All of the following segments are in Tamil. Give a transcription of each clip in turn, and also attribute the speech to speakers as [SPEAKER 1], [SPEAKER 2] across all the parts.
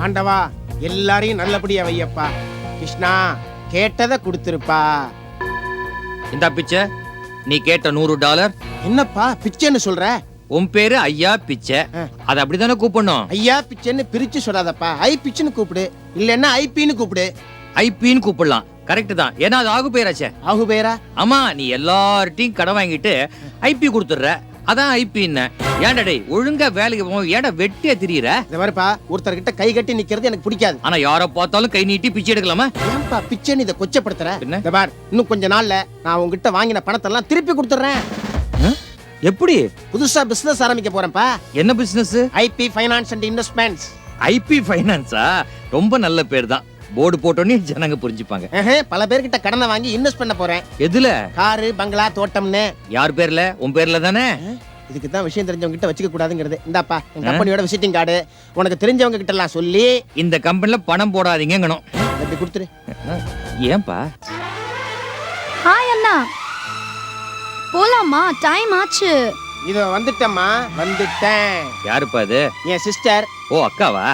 [SPEAKER 1] ஆண்டவா எல்லாரையும் நல்லபடியா வையப்பா. கிருஷ்ணா கேட்டதை கொடுத்துருப்பா.
[SPEAKER 2] இந்த பிச்சை நீ கேட்ட $100.
[SPEAKER 1] என்னப்பா பிச்சைன்னு சொல்ற?
[SPEAKER 2] உன் பேரு ஐயா பிச்சை, அது அப்படித்தானே கூப்பிடணும்.
[SPEAKER 1] ஐயா பிச்சைன்னு பிரிச்சு சொல்லாதப்பா. ஐ பிச்சுன்னு கூப்பிடு, இல்லன்னா ஐபின்னு கூப்பிடு.
[SPEAKER 2] ஐபின்னு கூப்பிடலாம், கரெக்ட் தான். ஏன்னா அது ஆகு பேராச்சே.
[SPEAKER 1] ஆகு பேரா?
[SPEAKER 2] ஆமா, நீ எல்லார்ட்டையும் கடன் வாங்கிட்டு ஐபி கொடுத்துடுற, அதான் ஐபின்னு. ஏன்டா டேய், ஒழுங்கா வேலைக்கு போ, ஏன்டா வெட்டியா திரியற?
[SPEAKER 1] இந்த மாதிரிப்பா ஒருத்தர்கிட்ட கை கட்டி நிக்கிறது எனக்கு பிடிக்காது.
[SPEAKER 2] ஆனா யார பார்த்தாலும் கை நீட்டி பிச்சை எடுக்கலாமா?
[SPEAKER 1] ஏன்பா பிச்சைன்னு இதை கொச்சப்படுத்துற?
[SPEAKER 2] என்ன?
[SPEAKER 1] இந்த பார், இன்னும் கொஞ்ச நாள்ல நான் உங்ககிட்ட வாங்கின பணத்தெல்லாம் திருப்பி கொடுத்துறேன்.
[SPEAKER 2] எப்படி?
[SPEAKER 1] புதுசா பிசினஸ் ஆரம்பிக்க போறேன்ப்பா.
[SPEAKER 2] என்ன business?
[SPEAKER 1] IP finance and investments.
[SPEAKER 2] IP ஃபைனான்ஸா? ரொம்ப நல்ல பேர் தான். போர்டு போட்டோன்னே ஜனங்க புரிஞ்சுப்பாங்க.
[SPEAKER 1] பல பேர்கிட்ட கடனை வாங்கி இன்வெஸ்ட் பண்ண போறேன்.
[SPEAKER 2] எதுல?
[SPEAKER 1] காரு, பங்களா, தோட்டம்னு.
[SPEAKER 2] யார் பேர்ல? உன் பேர்ல தானே.
[SPEAKER 1] இதுக்கு தான் விஷயம் தெரிஞ்சவங்க கிட்ட வச்சுக்க கூடாதுங்கிறது. இந்தாப்பா என் கம்பெனியோட விசிட்டிங் கார்டு. உனக்கு தெரிஞ்சவங்க கிட்ட எல்லாம் சொல்லி
[SPEAKER 2] இந்த கம்பெனில பணம் போடாதீங்கங்கணும்.
[SPEAKER 1] இப்படி கொடுத்துரு.
[SPEAKER 2] ஏன்பா?
[SPEAKER 3] ஹாய் அண்ணா, போலாமா? டைம் ஆச்சு.
[SPEAKER 1] இதோ வந்துட்டேம்மா, வந்துட்டேன்.
[SPEAKER 2] யாருப்பா அது?
[SPEAKER 1] என் சிஸ்டர்.
[SPEAKER 2] ஓ, அக்காவா?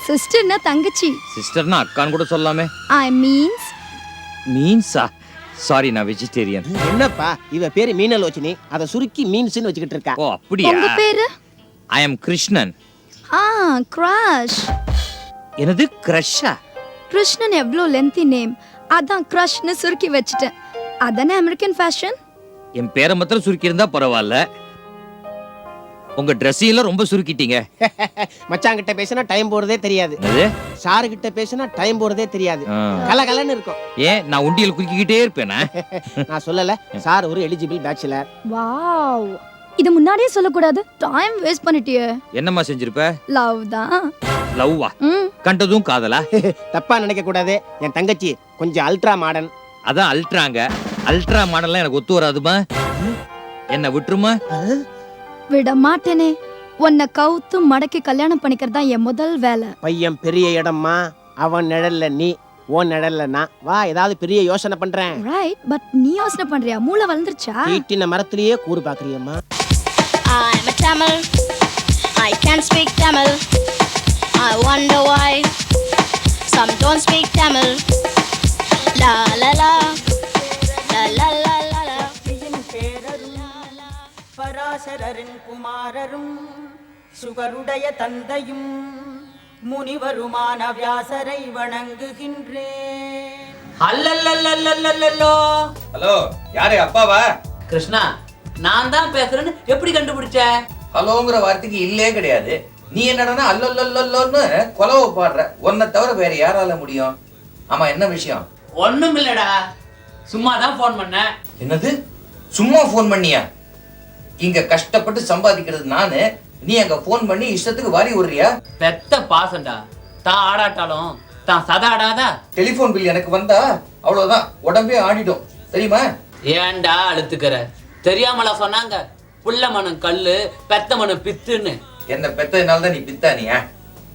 [SPEAKER 3] சிஸ்டர்னா தங்கச்சி.
[SPEAKER 2] சிஸ்டர்னா அக்கான்னு கூட சொல்லாமே.
[SPEAKER 3] ஐ மீன்ஸ்
[SPEAKER 2] மீன்ஸா? சாரி, நான் வெஜிடேரியன்.
[SPEAKER 1] என்னப்பா இவ பேரு மீனலோச்சினி, அத சுருக்கி மீன்ஸ்னு வச்சுக்கிட்டு இருக்கா.
[SPEAKER 2] ஓ அப்படியா?
[SPEAKER 3] உங்க பேரு?
[SPEAKER 2] ஐ அம் கிருஷ்ணன்.
[SPEAKER 3] கிரஷ்.
[SPEAKER 2] என்னது கிரஷா?
[SPEAKER 3] கிருஷ்ணன் எவ்வளோ லென்த்தி நேம், அதான் கிரஷ்னு சுருக்கி வச்சுட்டேன். அதானே அமெரிக்கன் ஃபேஷன்.
[SPEAKER 2] என் பேரை மாத்திரம் சுருக்கி இருந்தா பரவாயில்ல, உங்க ட்ரெஸ்ஸையெல்லாம் ரொம்ப சுருக்கிட்டீங்க.
[SPEAKER 1] மச்சான் கிட்ட பேசினா டைம் போறதே தெரியாது. சாரு கிட்ட பேசினா டைம் போறதே தெரியாது. கலகலன்னு இருக்கும்.
[SPEAKER 2] ஏன் நான் உண்டியல் குறுக்கிக்கிட்டே இருப்பேனா?
[SPEAKER 1] நான் சொல்லல, சார் ஒரு எலிஜிபிள் பேச்சுலர்.
[SPEAKER 3] வாவ், இது முன்னாடியே சொல்லக்கூடாது. டைம் வேஸ்ட் பண்ணிட்டியே.
[SPEAKER 2] என்னம்மா செஞ்சிருப்ப?
[SPEAKER 3] லவ் தான்.
[SPEAKER 2] லவ்வா? கண்டதும் காதலா?
[SPEAKER 1] தப்பா நினைக்க கூடாது. என் தங்கச்சி கொஞ்சம் அல்ட்ரா மாடர்ன்.
[SPEAKER 2] அதான் அல்ட்ராங்க. அல்ட்ரா மாடல்லாம் எனக்கு ஒத்து வராதுமா. என்ன விட்டுருமா?
[SPEAKER 3] விட மாட்டேனே. உன்னை கவுத்து மடக்கி கல்யாணம் பண்ணிக்கிறது தான் என் முதல் வேலை.
[SPEAKER 1] பையன் பெரிய இடம்மா, அவன் நிழல்ல நீ, ஓன் நிழல்ல நான். வா, ஏதாவது பெரிய யோசனை பண்றேன்.
[SPEAKER 3] ரைட், பட் நீ யோசனை பண்றியா? மூளை வளர்ந்துருச்சா?
[SPEAKER 1] ஈட்டின மரத்திலேயே கூறு பாக்குறியம்மா.
[SPEAKER 4] I'm a Tamil. I can speak Tamil. I wonder why some don't speak Tamil. La la la la la la la la.
[SPEAKER 5] பராசரரின் குமாரரும் சுகருடைய தந்தையும் முனிவருமான வியாசரை வணங்குகின்றேன்.
[SPEAKER 6] ஹலோ,
[SPEAKER 2] யாரு? அப்பாவா?
[SPEAKER 6] கிருஷ்ணா, நான் தான் பேசுறேன்னு எப்படி கண்டுபிடிச்ச?
[SPEAKER 2] ஹலோங்கிற வார்த்தைக்கு இல்லே கிடையாது. நீ என்னடா அல்லல்லல்லன்னு கொலவை பாடுற. உன்னை தவிர வேற யாரால முடியும்? ஆமா, என்ன விஷயம்?
[SPEAKER 6] ஒண்ணும் இல்லடா, சும்மா தான் போன் பண்ணேன்.
[SPEAKER 2] என்னது, சும்மா போன் பண்ணியா? இங்க கஷ்டப்பட்டு சம்பாதிக்கிறது நானு, நீ அங்க போன் பண்ணி இஷ்டத்துக்கு வாரி விடுறியா?
[SPEAKER 6] பெத்த பாசண்டா, தான் ஆடாட்டாலும் தான் சதா ஆடாதா?
[SPEAKER 2] டெலிபோன் பில் எனக்கு வந்தா அவ்வளவுதான், உடம்பே ஆடிடும் தெரியுமா?
[SPEAKER 6] ஏன்டா அழுத்துக்கிற? தெரியாமலா சொன்னாங்க புள்ள மனம் கல்லு, பெத்த மனம் பித்துன்னு?
[SPEAKER 2] என்ன பெத்ததுனால தான் நீ பித்தானியா?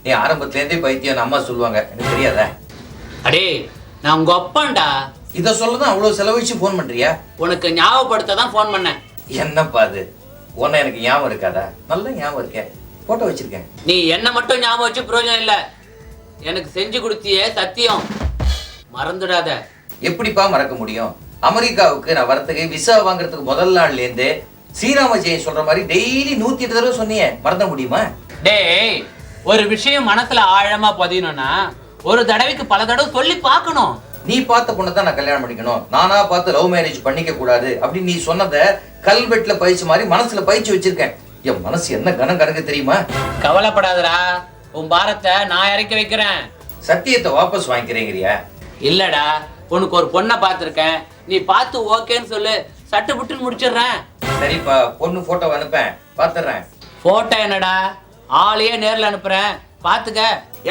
[SPEAKER 2] நீ ஆரம்பத்துல இருந்தே பைத்தியம் அம்மா சொல்லுவாங்க, எனக்கு தெரியாதா?
[SPEAKER 6] அடே, நான் உங்க அப்பான்டா.
[SPEAKER 2] இத சொல்லதான் அவ்வளவு செலவழிச்சு போன் பண்றியா?
[SPEAKER 6] உனக்கு ஞாபகப்படுத்த தான் போன் பண்ணேன்.
[SPEAKER 2] என்னப்பா அது, உன்னை எனக்கு ஞாபகம் இருக்காதா? நல்ல ஞாபகம் இருக்கேன், போட்டோ வச்சிருக்கேன்.
[SPEAKER 6] நீ என்ன மட்டும் ஞாபகம் வச்சு பிரயோஜனம் இல்ல, எனக்கு செஞ்சு கொடுத்தியே சத்தியம் மறந்துடாத.
[SPEAKER 2] எப்படிப்பா மறக்க முடியும்? அமெரிக்காவுக்கு நான் வரத்துக்கு விசா வாங்குறதுக்கு முதல் நாள்ல இருந்து ஸ்ரீராம ஜெயம் சொல்ற மாதிரி டெய்லி 108 தடவை சொன்னியே, மறந்த முடியுமா?
[SPEAKER 6] டேய், ஒரு விஷயம் மனசுல ஆழமா பதியணும்னா ஒரு தடவைக்கு பல தடவை சொல்லி பார்க்கணும்.
[SPEAKER 2] நீ பார்த்த பொண்ணை தான் நான் கல்யாணம் பண்ணிக்கணும், நானா பார்த்து லவ் மேரேஜ் பண்ணிக்க கூடாது அப்படின்னு நீ சொன்னத கல்வெட்டுல பயிற்சி மாதிரி மனசுல பயிற்சி வச்சிருக்கேன். என் மனசு என்ன கனம் கணக்கு தெரியுமா?
[SPEAKER 6] கவலைப்படாதடா, உன் பாரத்தை நான் இறக்கி வைக்கிறேன்.
[SPEAKER 2] சத்தியத்தை வாபஸ் வாங்கிக்கிறீங்கறியா?
[SPEAKER 6] இல்லடா, உனக்கு ஒரு பொண்ணை பார்த்திருக்கேன், நீ பார்த்து ஓகேன்னு சொல்லு, சட்டு புட்டுன்னு முடிச்சிடுறேன்.
[SPEAKER 2] சரிப்பா, பொண்ணு போட்டோ அனுப்பேன், பாத்துறேன்.
[SPEAKER 6] போட்டோ என்னடா, ஆளையே நேர்ல அனுப்புறேன், பாத்துக்க.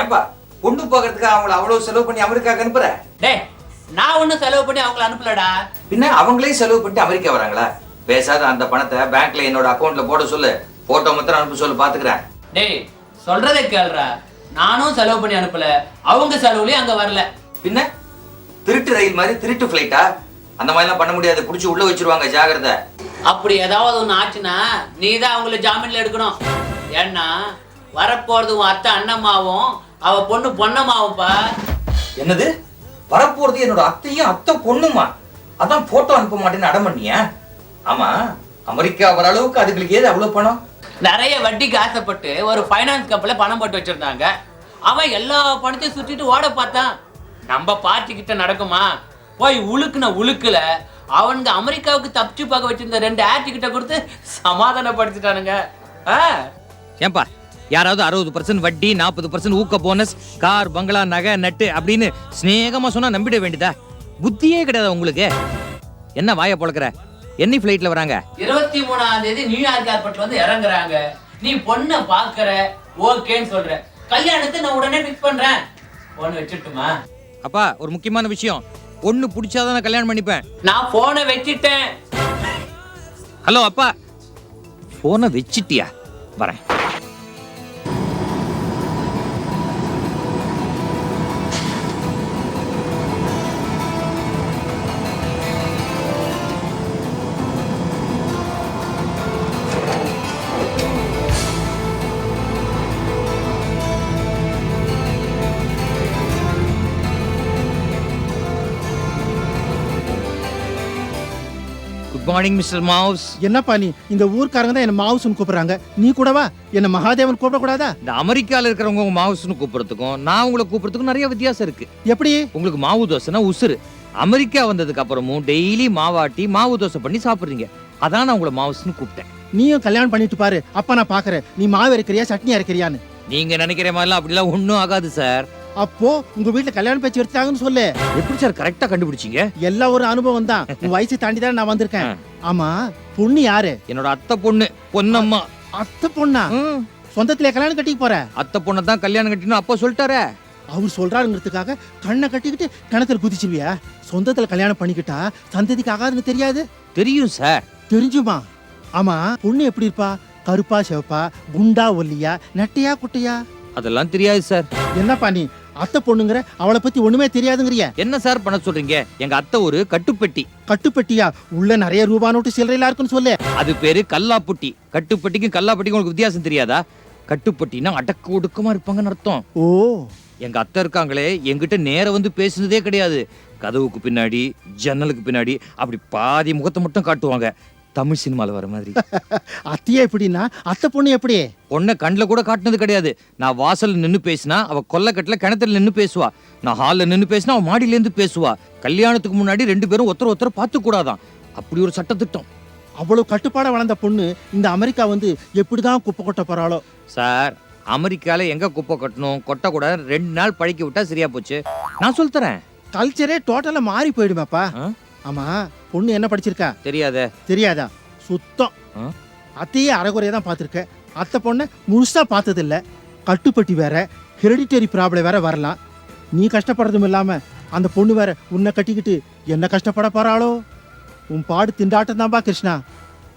[SPEAKER 2] ஏன்பா பொண்ணு பாக்குறதுக்கு அவங்கள அவ்வளவு செலவு பண்ணி அமெரிக்காவுக்கு அனுப்புற?
[SPEAKER 6] டேய், நான் ஒன்னும் செலவு பண்ணி அவங்கள அனுப்பலடா.
[SPEAKER 2] பின்ன அவங்களே செலவு பண்ணிட்டு அமெரிக்கா வராங்களா? பேசாத அந்த பணத்தை பேங்க்ல என்னோட அக்கௌண்ட்ல போட சொல்லு, போட்டோ மாத்திரம் அனுப்ப சொல்லு, பாத்துக்கிறேன்.
[SPEAKER 6] டேய், சொல்றதை கேளுடா, நானும் செலவு பண்ணி அனுப்பல, அவங்க செலவுலயும் அங்க வரல.
[SPEAKER 2] பின்ன திருட்டு ரயில் மாதிரி திருட்டு பிளைட்டா? அந்த மாதிரிலாம் பண்ண முடியாது, புடிச்சு உள்ள வச்சிருவாங்க, ஜாகிரதை.
[SPEAKER 6] அப்படி ஏதாவது ஒண்ணு ஆச்சுன்னா நீ தான் அவங்கள ஜாமீன்ல எடுக்கணும். ஏன்னா வரப்போறது உன் அத்தை அண்ணம்மாவும் அவ பொண்ணு பொன்னம்மாவுப்பா.
[SPEAKER 2] என்னது வரப்போறது என்னோட அத்தையும் அத்தை பொண்ணுமா? அதான் போட்டோ அனுப்ப மாட்டேன்னு அடம் பண்ணியா? ஆமா, அமெரிக்கா வர அளவுக்கு அதுங்களுக்கு ஏது அவ்வளவு பணம்?
[SPEAKER 6] நிறைய வட்டிக்கு ஆசைப்பட்டு ஒரு ஃபைனான்ஸ் கம்பெனில பணம் போட்டு வச்சிருந்தாங்க. அவன் எல்லா பணத்தையும் சுத்திட்டு ஓட பார்த்தான். நம்ம பார்ட்டி கிட்ட நடக்குமா? போய் உழுக்குன உழுக்குல அவனுங்க அமெரிக்காவுக்கு தப்பிச்சு பார்க்க வச்சிருந்த 2 ஆர்டி கிட்ட கொடுத்து சமாதானப்படுத்திட்டானுங்க.
[SPEAKER 7] ஏன்பா யாராவது 60% வட்டி 40% ஊக்க போனஸ் கார் பங்களா நகை நட்டு அப்படின்னு ஸ்நேகமா சொன்னா நம்பிட வேண்டியதா? புத்தியே கிடையாது உங்களுக்கு. என்ன வாய பொழக்கிற? என்ன ஃபிளைட்ல வராங்க?
[SPEAKER 6] 23ஆம் தேதி நியூயார்க் ஏர்போர்ட்ல வந்து இறங்குறாங்க. நீ பொண்ணை பாக்குற, ஓகேன்னு சொல்ற. கல்யாணத்தை நான் உடனே ஃபிக்ஸ் பண்றேன். போன் வச்சுட்டுமா?
[SPEAKER 7] அப்பா ஒரு முக்கியமான விஷயம், பொண்ணு பிடிச்சாதான் நான் கல்யாணம் பண்ணிப்பேன்.
[SPEAKER 6] நான் போனை வச்சிட்டேன்.
[SPEAKER 7] ஹலோ அப்பா, போனை வச்சிட்டியா? வரேன். Good morning mister mouse.
[SPEAKER 8] என்னப்பா நீ? இந்த ஊர்க்காரங்க தான் என்ன மவுஸ்னு கூப்பிடுறாங்க, நீ கூடவா என்ன மகாதேவன் கூப்பிடக்கூடாதா?
[SPEAKER 7] இந்த அமெரிக்கால இருக்கிறவங்க உங்க மவுஸ்னு கூப்பிடுறதுக்கும் நான் உங்களை கூப்பிடுறதுக்கும் நிறைய வித்தியாசம் இருக்கு.
[SPEAKER 8] எப்படி?
[SPEAKER 7] உங்களுக்கு மாவு தோசைனா உசுறு. அமெரிக்கா வந்ததுக்கு அப்புறமும் டெய்லி மாவாட்டி மாவு தோசை பண்ணி சாப்பிடுறீங்க. அதான் நான் உங்களை மவுஸ்னு கூப்பிட்டேன்.
[SPEAKER 8] நீயும் கல்யாணம் பண்ணிட்டு பாரு, அப்ப நான் பாக்குறேன் நீ மாவு அரைக்கிறியா சட்னி அரைக்கிறியான்னு.
[SPEAKER 7] நீங்க நினைக்கிற மாதிரிலாம் அப்படிலாம் ஒன்றும் ஆகாது சார்.
[SPEAKER 8] அப்போ உங்க வீட்டுல கல்யாணம் பேச்சு எடுத்தாங்கன்னு சொல்லு.
[SPEAKER 7] எப்படி சார் கரெக்டா கண்டுபிடிச்சீங்க?
[SPEAKER 8] எல்லாம் ஒரு அனுபவம் தான். உன் வயசு தாண்டி தான் நான் வந்திருக்கேன். ஆமா, பொண்ணு யாரு?
[SPEAKER 7] என்னோட அத்தை பொண்ணு பொன்னம்மா.
[SPEAKER 8] அத்தை பொண்ணா? சொந்தத்திலே கல்யாணம் கட்டிக்க போற?
[SPEAKER 7] அத்தை பொண்ணை தான் கல்யாணம் கட்டினு அப்பா சொல்லிட்டாரே.
[SPEAKER 8] அவர் சொல்றாருங்கிறதுக்காக கண்ணை கட்டிக்கிட்டு கிணத்துல குதிச்சிருவியா? சொந்தத்துல கல்யாணம் பண்ணிக்கிட்டா சந்ததிக்கு ஆகாதுன்னு தெரியாது?
[SPEAKER 7] தெரியும் சார்.
[SPEAKER 8] தெரிஞ்சுமா? ஆமா, பொண்ணு எப்படி இருப்பா? கருப்பா சிவப்பா, குண்டா ஒல்லியா, நெட்டையா குட்டையா?
[SPEAKER 7] அதெல்லாம் தெரியாது சார்.
[SPEAKER 8] என்னப்பா நீ அத்தை பொண்ணுங்கிற, அவளை பத்தி ஒண்ணுமே தெரியாதுங்கிறிய?
[SPEAKER 7] என்ன சார் பண்ண சொல்றீங்க? எங்க அத்தை ஒரு கட்டுப்பெட்டி.
[SPEAKER 8] கட்டுப்பெட்டியா? உள்ள நிறைய ரூபா நோட்டு சில்லறையில இருக்குன்னு சொல்லு.
[SPEAKER 7] அது பேரு கல்லாப்பட்டி. கட்டுப்பட்டிக்கும் கல்லாப்பட்டிக்கும் உங்களுக்கு வித்தியாசம் தெரியாதா? கட்டுப்பட்டினா அடக்கு ஒடுக்கமா இருப்பாங்கன்னு அர்த்தம்.
[SPEAKER 8] ஓ,
[SPEAKER 7] எங்க அத்தை இருக்காங்களே, என்கிட்ட நேர வந்து பேசுனதே கிடையாது. கதவுக்கு பின்னாடி ஜன்னலுக்கு பின்னாடி அப்படி பாதி முகத்தை மட்டும் காட்டுவாங்க. தமிழ் சினிமால வர மாதிரி.
[SPEAKER 8] அத்தையே எப்படின்னா அத்தை பொண்ணு எப்படி?
[SPEAKER 7] பொண்ணை கண்ணில் கூட காட்டினது கிடையாது. நான் வாசல்ல நின்று பேசினா அவ கொல்லக்கட்டுல கிணத்துல நின்று பேசுவா. நான் ஹால்ல நின்று பேசினா அவ மாடியில இருந்து பேசுவா. கல்யாணத்துக்கு முன்னாடி 2 பேரும் ஒருத்தர் பார்த்து கூடாதான். அப்படி ஒரு சட்டத்திட்டம்.
[SPEAKER 8] அவ்வளவு கட்டுப்பாட வளர்ந்த பொண்ணு இந்த அமெரிக்கா வந்து எப்படிதான் குப்பை கொட்ட போறாளோ?
[SPEAKER 7] சார், அமெரிக்கால எங்க குப்பை கொட்டணும் கொட்டக்கூடாது 2 நாள் பழக்கி விட்டா சரியா போச்சு. நான் சொல்லித்தரேன்.
[SPEAKER 8] கல்ச்சரே டோட்டலா மாறி போயிடுமாப்பா. ஆமா, பொண்ணு என்ன படிச்சிருக்கா?
[SPEAKER 7] தெரியாத.
[SPEAKER 8] தெரியாதா? சுத்தம். அத்தையே அரைகுறையா தான் பார்த்துருக்க, அத்தை பொண்ணை முழுசா பார்த்தது இல்ல. கட்டுப்பட்டி வேற, ஹெரிடிட்டரி ப்ராப்ளம் வேற வரலாம். நீ கஷ்டப்படுறதும் இல்லாம அந்த பொண்ணு வேற உன்னை கட்டிக்கிட்டு என்ன கஷ்டப்பட போறாளோ? உன் பாடு திண்டாட்டம் தான்பா கிருஷ்ணா.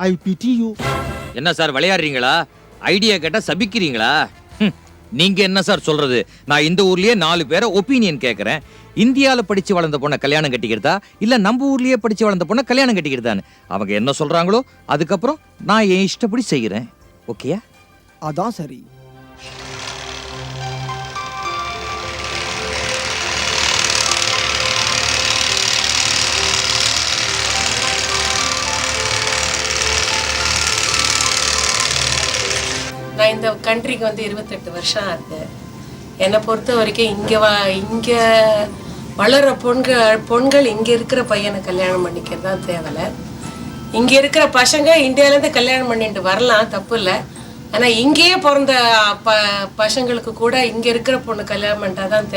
[SPEAKER 8] ஐ பிட்டி யூ.
[SPEAKER 7] என்ன சார் விளையாடுறீங்களா? ஐடியா கேட்டா சபிக்கிறீங்களா? நீங்க என்ன சார் சொல்றது? நான் இந்த ஊர்லயே 4 பேரை ஒப்பீனியன் கேட்கறேன். இந்தியாவில் படிச்சு வளர்ந்த பொண்ணை கல்யாணம் கட்டிக்கிறதா இல்ல நம்ம ஊர்லயே படிச்சு வளர்ந்த பொண்ணை கல்யாணம் கட்டிக்கிறதான்னு அவங்க என்ன சொல்றாங்களோ அதுக்கப்புறம் நான் என் இஷ்டப்படி செய்யறேன். ஓகேயா?
[SPEAKER 8] அதான் சரி.
[SPEAKER 9] நான் இந்த கண்ட்ரிக்கு வந்து 28 வருஷம் ஆகுது. என்னை பொறுத்த வரைக்கும் இங்கே வளர்கிற பொண்கள் இங்கே இருக்கிற பையனை கல்யாணம் பண்ணிக்கிறது தான் தேவையில்லை. இங்கே இருக்கிற பசங்க இந்தியாவிலேருந்து கல்யாணம் பண்ணிட்டு வரலாம், தப்பு இல்லை. ஆனால் இங்கேயே பிறந்த பசங்களுக்கு கூட இங்கே இருக்கிற பொண்ணு கல்யாணம் பண்ணிட்டா தான்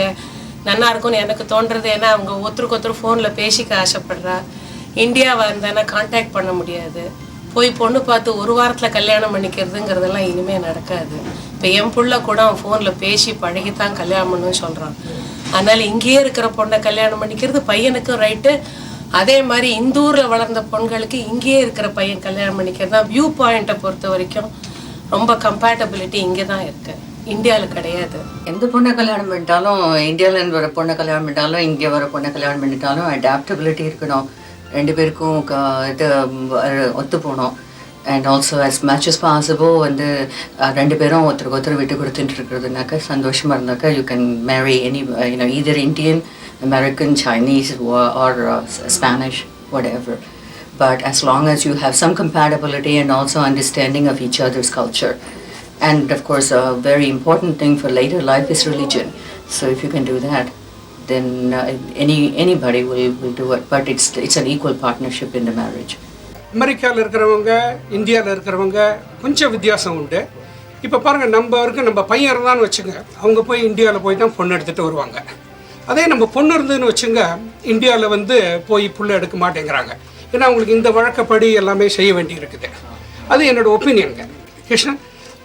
[SPEAKER 9] நல்லா இருக்கும்னு எனக்கு தோன்றது. ஏன்னா அவங்க ஒருத்தருக்கு ஒருத்தர் ஃபோனில் பேசிக்க ஆசைப்படுறா. இந்தியா வந்தானா கான்டாக்ட் பண்ண முடியாது. போய் பொண்ணு பார்த்து 1 வாரத்தில் கல்யாணம் பண்ணிக்கிறதுங்கிறதெல்லாம் இனிமேல் நடக்காது. இப்போ என் புள்ள கூட அவன் ஃபோனில் பேசி பழகித்தான் கல்யாணம் பண்ணுன்னு சொல்கிறான். அதனால் இங்கேயே இருக்கிற பொண்ணை கல்யாணம் பண்ணிக்கிறது பையனுக்கும் ரைட்டு. அதே மாதிரி இந்த ஊரில் வளர்ந்த பொண்களுக்கு இங்கேயே இருக்கிற பையன் கல்யாணம் பண்ணிக்கிறது தான் வியூ பாயிண்ட்டை பொறுத்த வரைக்கும் ரொம்ப கம்பேட்டபிலிட்டி இங்கே தான் இருக்குது, இந்தியாவில் கிடையாது.
[SPEAKER 10] எந்த பொண்ணை கல்யாணம் பண்ணிட்டாலும், இந்தியாவிலேருந்து வர பொண்ணை கல்யாணம் பண்ணிட்டாலும் இங்கே வர பொண்ணை கல்யாணம் பண்ணிட்டாலும் அடாப்டபிலிட்டி இருக்கணும். 2 பேருக்கும் இது ஒத்து போகணும். And also as much as possible வந்து ரெண்டு பேரும் ஒருத்தருக்கு ஒருத்தர் விட்டு கொடுத்துட்டு இருக்கிறதுனாக்கா சந்தோஷமாக இருந்தாக்கா you can Mary any either Indian, American, Chinese or Spanish, whatever. But as long as you have some compatibility and also understanding of each other's culture. And of course, a very important thing for later life is religion. So if you can do that, then anybody will do it. But it's an equal partnership in the marriage.
[SPEAKER 11] அமெரிக்காவில் இருக்கிறவங்க இந்தியாவில் இருக்கிறவங்க கொஞ்சம் வித்தியாசம் உண்டு. இப்போ பாருங்கள், நம்ம பையன் இருந்தான்னு வச்சுங்க, அவங்க போய் இந்தியாவில் போய் தான் பொண்ணு எடுத்துகிட்டு வருவாங்க. அதே நம்ம பொண்ணு இருந்ததுன்னு வச்சுங்க, இந்தியாவில் வந்து போய் புள்ள எடுக்க மாட்டேங்கிறாங்க. ஏன்னா அவங்களுக்கு இந்த வழக்கப்படி எல்லாமே செய்ய வேண்டி இருக்குது. அது என்னோட ஒப்பீனியனுங்க. கிருஷ்ணன்,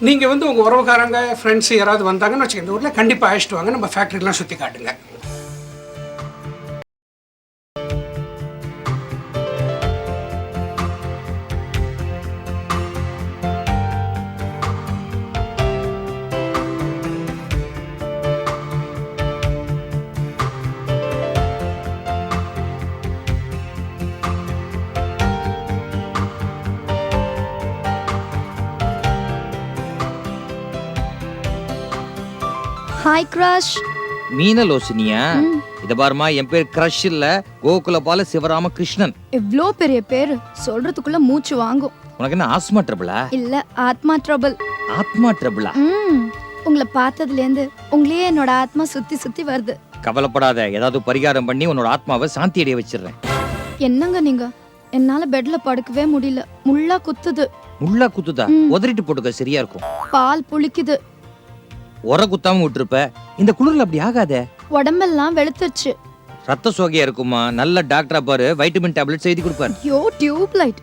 [SPEAKER 11] நீங்கள் வந்து உங்கள் உறவுக்காரங்க ஃப்ரெண்ட்ஸ் யாராவது வந்தாங்கன்னு வச்சுக்க, இந்த ஊரில் கண்டிப்பாக அழைச்சிட்டு வாங்க, நம்ம ஃபேக்ட்ரிலாம் சுற்றி காட்டுங்க.
[SPEAKER 3] Hi crush.
[SPEAKER 7] மீனலோசினியா? இத பாருமா, என் பேர் கிரஷ் இல்ல, கோகுலபால சிவராம கிருஷ்ணன்.
[SPEAKER 3] இவ்ளோ பெரிய பேரு சொல்றதுக்குள்ள மூச்சு வாங்கும்.
[SPEAKER 7] உனக்கு என்ன ஆஸ்மா ட்ரபிளா?
[SPEAKER 3] இல்ல, ஆத்மா ட்ரபிள்.
[SPEAKER 7] ஆத்மா ட்ரபிளா?
[SPEAKER 3] உங்களை பார்த்ததுல இருந்து உங்களையே என்னோட ஆத்மா சுத்தி சுத்தி வருது.
[SPEAKER 7] கவலைப்படாத, ஏதாவது பரிகாரம் பண்ணி உன்னோட ஆத்மாவை சாந்தி அடைய வச்சிடுறேன்.
[SPEAKER 3] என்னங்க நீங்க? என்னால பெட்ல படுக்கவே முடியல, முள்ளா குத்துது.
[SPEAKER 7] முள்ளா குத்துதா? உதறிட்டு போட்டுக்க, சரியா இருக்கும்.
[SPEAKER 3] பால் புளிக்குது.
[SPEAKER 7] உர குத்தாம விட்டுருப்ப, இந்த குளிர்ல அப்படி ஆகாதே.
[SPEAKER 3] உடம்பெல்லாம் வெளுத்துருச்சு.
[SPEAKER 7] ரத்த சோகையா இருக்குமா? நல்ல டாக்டரா பாரு, வைட்டமின் டேப்லெட் எழுதி கொடுப்பாரு.
[SPEAKER 3] ஐயோ, டியூப் லைட்.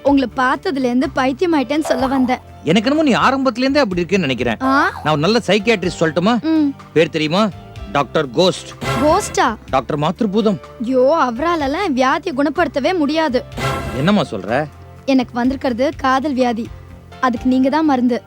[SPEAKER 3] உங்களை பார்த்ததுல இருந்து பைத்தியம் ஆயிட்டேன்னு சொல்ல வந்தேன்.
[SPEAKER 7] எனக்கு என்னமோ நீ ஆரம்பத்துல இருந்தே அப்படி இருக்கேன்னு நினைக்கிறேன். நான் ஒரு நல்ல சைக்கியாட்ரிஸ்ட் சொல்லட்டுமா? பேர் தெரியுமா? Doctor ghost.
[SPEAKER 3] கோஸ்டா?
[SPEAKER 7] டாக்டர் மாத்ருபூதம்.
[SPEAKER 3] ஐயோ, அவராலலாம் வியாதியை குணப்படுத்தவே முடியாது.
[SPEAKER 7] என்னம்மா சொல்ற?
[SPEAKER 3] எனக்கு வந்திருக்கிறது காதல் வியாதி, அதுக்கு நீங்க தான் மருந்து.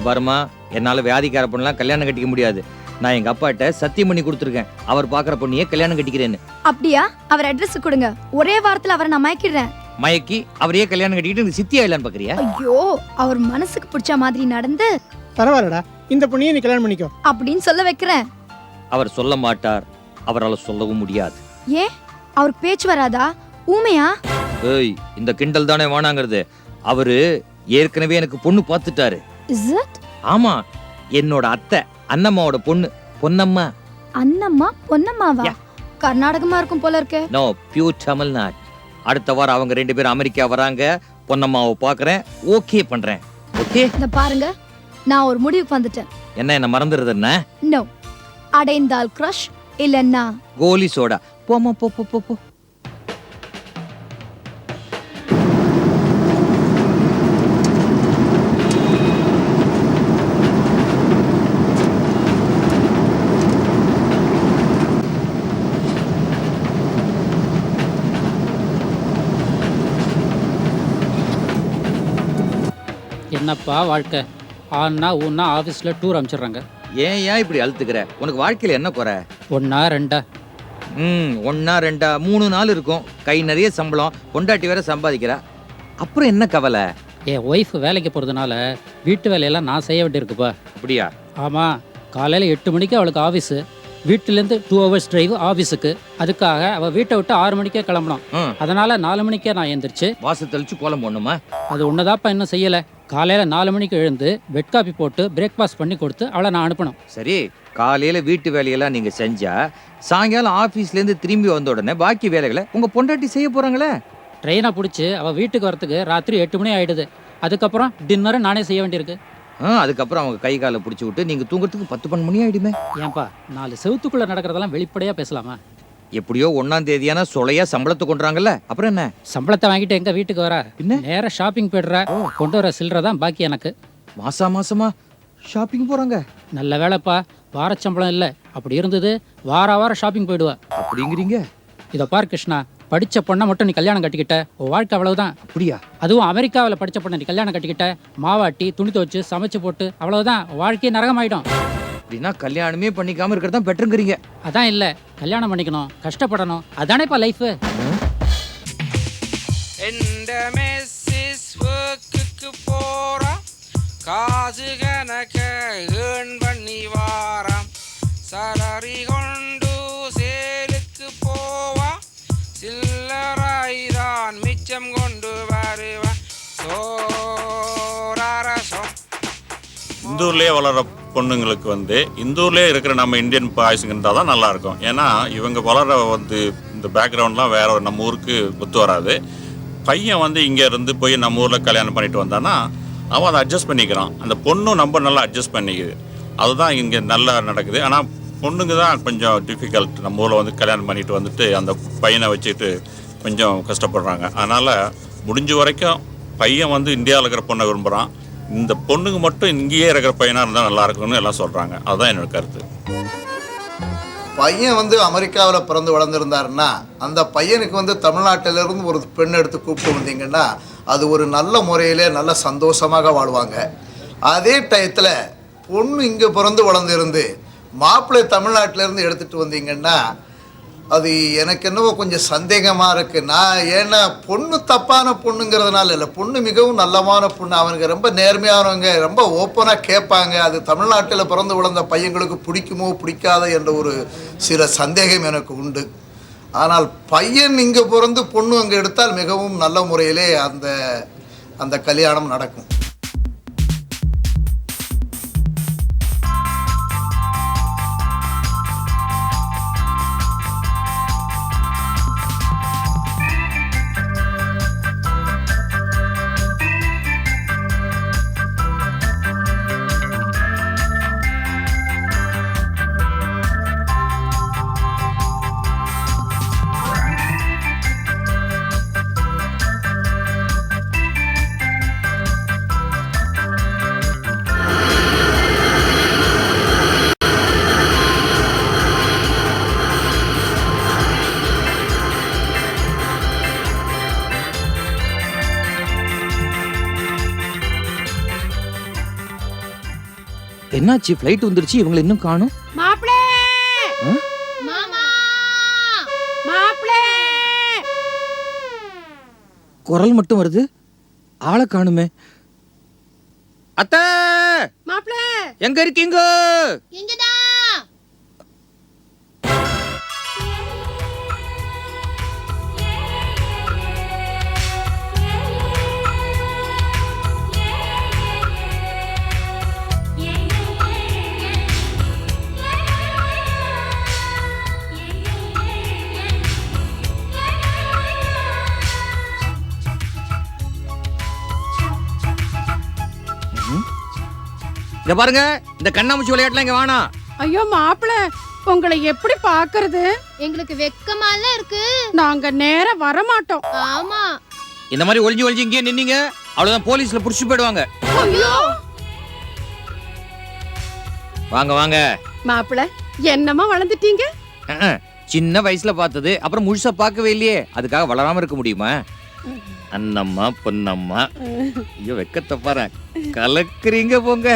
[SPEAKER 7] பாருமா, என்னால வியாதிக்கார பொண்ணெல்லாம் கல்யாணம் கட்டிக்க முடியாது. நான் எங்க அப்பாட்ட சத்தியம் பண்ணி கொடுத்துருக்கேன், அவர் பாக்குற பொண்ணையே கல்யாணம் கட்டிக்கிறேன்னு.
[SPEAKER 3] அப்படியா? அவர் அட்ரஸ் கொடுங்க, ஒரே வாரத்துல அவரை நான் மயக்கிடுறேன்.
[SPEAKER 7] மயக்கி அவரையே கல்யாணம் கட்டிக்கிட்டு சித்தி ஆயிலான்னு பாக்குறியா?
[SPEAKER 3] ஐயோ, அவர் மனசுக்கு பிடிச்ச மாதிரி நடந்து
[SPEAKER 8] பரவாயில்லடா, இந்த பொண்ணையே நீ கல்யாணம் பண்ணிக்கோ
[SPEAKER 3] அப்படின்னு சொல்ல வைக்கிறேன்.
[SPEAKER 7] அவர் சொல்ல மாட்டார், அவரால் சொல்லவும் முடியாது.
[SPEAKER 3] ஏன்? அவருக்கு பேச்சு வராதா? ஊமையா?
[SPEAKER 7] ஏய், இந்த கிண்டல் தானே வேணாங்கிறது. அவரு ஏற்கனவே எனக்கு பொண்ணு பார்த்துட்டாரு.
[SPEAKER 3] Is it?
[SPEAKER 7] ஆமா, என்னோட அத்தை அண்ணம்மாவோட பொண்ணு பொன்னம்மா.
[SPEAKER 3] அண்ணம்மா பொன்னம்மாவா? கர்நாடகமா இருக்கும் போல இருக்கே.
[SPEAKER 7] No, pure Tamil Nadu. அடுத்த வாரம் அவங்க ரெண்டு பேரும் அமெரிக்கா வராங்க. பொன்னம்மாவை பார்க்கறேன், ஓகே பண்றேன். ஓகே,
[SPEAKER 3] இத பாருங்க, நான் ஒரு முடிவுக்கு வந்துட்டேன்.
[SPEAKER 7] என்ன மறந்துறது என்ன?
[SPEAKER 3] நோ, அடைந்தால் கிரஷ், இல்லன்னா
[SPEAKER 7] கோலி சோடா. போமா, போ போ போ போ.
[SPEAKER 12] என்னப்பா வாழ்க்கை? ஆனா ஊன்னா ஆஃபீஸில் டூர் அனுப்பிச்சிடுறாங்க.
[SPEAKER 7] ஏன் இப்படி அழுத்துக்கிற? உனக்கு வாழ்க்கையில் என்ன குறை?
[SPEAKER 12] ஒன்றா ரெண்டா?
[SPEAKER 7] ஒன்றா ரெண்டா 3 நாள் இருக்கும். கை நிறைய சம்பளம், பொண்டாட்டி வேற சம்பாதிக்கிறா. அப்புறம் என்ன கவலை?
[SPEAKER 12] என் ஒய்ஃப் வேலைக்கு போகிறதுனால வீட்டு வேலையெல்லாம் நான் செய்ய வேண்டியிருக்குப்பா.
[SPEAKER 7] அப்படியா?
[SPEAKER 12] ஆமாம், காலையில் 8 மணிக்கு அவளுக்கு ஆஃபீஸு, வீட்டிலேருந்து 2 hours டிரைவ் ஆஃபீஸுக்கு. அதுக்காக அவள் வீட்டை விட்டு 6 மணிக்கே கிளம்பணும். அதனால் 4 மணிக்கே நான் எழுந்திரிச்சு
[SPEAKER 7] வாசல் தெளிச்சு கோலம் போடணுமா?
[SPEAKER 12] அது ஒன்றுதாப்பா இன்னும் செய்யலை. காலையில் 4 மணிக்கு எழுந்து பெட் காபி போட்டு பிரேக்ஃபாஸ்ட் பண்ணி கொடுத்து அவளை நான் அனுப்பணும்.
[SPEAKER 7] சரி, காலையில் வீட்டு வேலையெல்லாம் நீங்கள் செஞ்சா சாயங்காலம் ஆஃபீஸ்லேருந்து திரும்பி வந்த உடனே பாக்கி வேலைகளை உங்கள் பொண்டாட்டி செய்ய போகிறாங்களே.
[SPEAKER 12] ட்ரெயினை பிடிச்சி அவள் வீட்டுக்கு வரத்துக்கு ராத்திரி 8 மணி ஆகிடுது. அதுக்கப்புறம் டின்னரை நானே செய்ய வேண்டியிருக்கு.
[SPEAKER 7] அதுக்கப்புறம் அவங்க கை காலை பிடிச்சி விட்டு நீங்கள் தூங்குறதுக்கு 10-12 மணி ஆகிடுமே.
[SPEAKER 12] ஏன்பா 4 செவத்துக்குள்ளே நடக்கிறதெல்லாம் வெளிப்படையாக பேசலாமா?
[SPEAKER 7] எப்படியோ 1ஆம் தேதியான சொலையா சம்பளத்தை கொண்டுறாங்கல்ல, அப்புறம் என்ன?
[SPEAKER 12] சம்பளத்தை வாங்கிட்டு எங்க வீட்டுக்கு வர?
[SPEAKER 7] பின்ன
[SPEAKER 12] நேரா ஷாப்பிங் போயிடுற. கொண்டு வர சில்லறை தான் பாக்கி எனக்கு.
[SPEAKER 7] மாசமா ஷாப்பிங் போறாங்க.
[SPEAKER 12] நல்ல வேலைப்பா, வார சம்பளம் இல்லை. அப்படி இருந்தது வாரம் ஷாப்பிங் போயிடுவா.
[SPEAKER 7] அப்படிங்கிறீங்க?
[SPEAKER 12] இதை பார் கிருஷ்ணா, படித்த பொண்ணை மட்டும் நீ கல்யாணம் கட்டிக்கிட்ட, உன் வாழ்க்கை அவ்வளவுதான்.
[SPEAKER 7] அப்படியா?
[SPEAKER 12] அதுவும் அமெரிக்காவில் படித்த பொண்ணை நீ கல்யாணம் கட்டிக்கிட்ட, மாவாட்டி துணி துவச்சு சமைச்சு போட்டு, அவ்வளவுதான் வாழ்க்கையே நரகமாயிடும்.
[SPEAKER 7] அப்படின்னா கல்யாணமே பண்ணிக்காம இருக்கிறது தான் பெட்டருங்கிறீங்க?
[SPEAKER 12] அதான் இல்லை, கல்யாணம் பண்ணிக்கணும், கஷ்டப்படணும், அதானேப்பா லைஃபு.
[SPEAKER 13] காசு கணக்க ஏன் பண்ணி வாராம் சலரி கொண்டு சேலுக்கு போவா சில்லராய்தான் மிச்சம் கொண்டு வருவான் சோரசம்.
[SPEAKER 14] இந்த ஊர்லேயே வளர பொண்ணுங்களுக்கு வந்து இந்த ஊர்லேயே இருக்கிற நம்ம இந்தியன் பாய்ஸுங்க இருந்தால் தான் நல்லாயிருக்கும். ஏன்னா இவங்க வளர வந்து இந்த பேக்ரவுண்ட்லாம் வேற நம்ம ஊருக்கு ஒத்து வராது. பையன் வந்து இங்கே இருந்து போய் நம்ம ஊரில் கல்யாணம் பண்ணிட்டு வந்தான்னா அவன் அதை அட்ஜஸ்ட் பண்ணிக்கிறான். அந்த பொண்ணும் நம்ம நல்லா அட்ஜஸ்ட் பண்ணிக்குது. அதுதான் இங்கே நல்லா நடக்குது. ஆனால் பொண்ணுங்க தான் கொஞ்சம் டிஃபிகல்ட். நம்ம ஊரில் வந்து கல்யாணம் பண்ணிட்டு வந்துட்டு அந்த பையனை வச்சுட்டு கொஞ்சம் கஷ்டப்படுறாங்க. அதனால் முடிஞ்ச வரைக்கும் பையன் வந்து இந்தியாவில் இருக்கிற பொண்ணை விரும்புகிறான். இந்த பொண்ணுங்க மட்டும் இங்கேயே இருக்கிற பையனாக இருந்தால் நல்லா இருக்கும்னு எல்லாம் சொல்கிறாங்க. அதுதான் என்னோட கருத்து.
[SPEAKER 15] பையன் வந்து அமெரிக்காவில் பிறந்து வளர்ந்துருந்தாருன்னா அந்த பையனுக்கு வந்து தமிழ்நாட்டிலிருந்து ஒரு பெண் எடுத்து கூப்பிட்டு வந்தீங்கன்னா அது ஒரு நல்ல முறையிலே நல்ல சந்தோஷமாக வாழ்வாங்க. அதே டயத்தில் பொண்ணு இங்கே பிறந்து வளர்ந்துருந்து மாப்பிள்ளை தமிழ்நாட்டிலேருந்து எடுத்துகிட்டு வந்தீங்கன்னா அது எனக்கு என்னவோ கொஞ்சம் சந்தேகமாக இருக்குது. நான் ஏன்னா பொண்ணு தப்பான பொண்ணுங்கிறதுனால இல்லை, பொண்ணு மிகவும் நல்லமான பொண்ணு. அவனுக்கு ரொம்ப நேர்மையானவங்க, ரொம்ப ஓப்பனாக கேட்பாங்க. அது தமிழ்நாட்டில் பிறந்து வளர்ந்த பையங்களுக்கு பிடிக்குமோ பிடிக்காத என்ற ஒரு சில சந்தேகம் எனக்கு உண்டு. ஆனால் பையன் இங்கே பிறந்து பொண்ணு அங்கே எடுத்தால் மிகவும் நல்ல முறையிலே அந்த கல்யாணம் நடக்கும்.
[SPEAKER 7] என்னாச்சு? ஃப்ளைட் வந்துருச்சு, இவங்களை இன்னும் காணும்.
[SPEAKER 16] மாப்ளே மாமா மாப்ளே
[SPEAKER 7] குரல் மட்டும் வருது, ஆளை காணுமே. அத்தை
[SPEAKER 16] மாப்ளே
[SPEAKER 7] எங்க இருக்கீங்க?
[SPEAKER 16] இங்கதான்.
[SPEAKER 7] இங்க பாருங்க, இந்த கண்ணாமூச்சி விளையாட்டுலாம் இங்க வேணாம்.
[SPEAKER 16] ஐயோ மாப்ள, உங்களை எப்படி பாக்குறது?
[SPEAKER 4] எங்களுக்கு வெக்கமால இருக்கு.
[SPEAKER 16] நாங்க நேரா வர மாட்டோம்.
[SPEAKER 4] ஆமா.
[SPEAKER 7] இந்த மாதிரி ஒளிஞ்சு ஒளிஞ்சு இங்கே நின்னீங்க, அவ்வளவுதான் போலீஸ்ல புடிச்சு போயிடுவாங்க.
[SPEAKER 16] ஐயோ
[SPEAKER 7] வாங்க வாங்க.
[SPEAKER 16] மாப்ள, என்னமா வளர்ந்துட்டீங்க?
[SPEAKER 7] சின்ன வயசுல பார்த்தது அப்புறம் முழுசா பார்க்கவே இல்லையே, அதுக்காக வளராம இருக்க முடியுமா? அண்ணம்மா பொன்னம்மா. ஐயோ வெக்கத்தை பாரு, கலக்குறீங்க போங்க.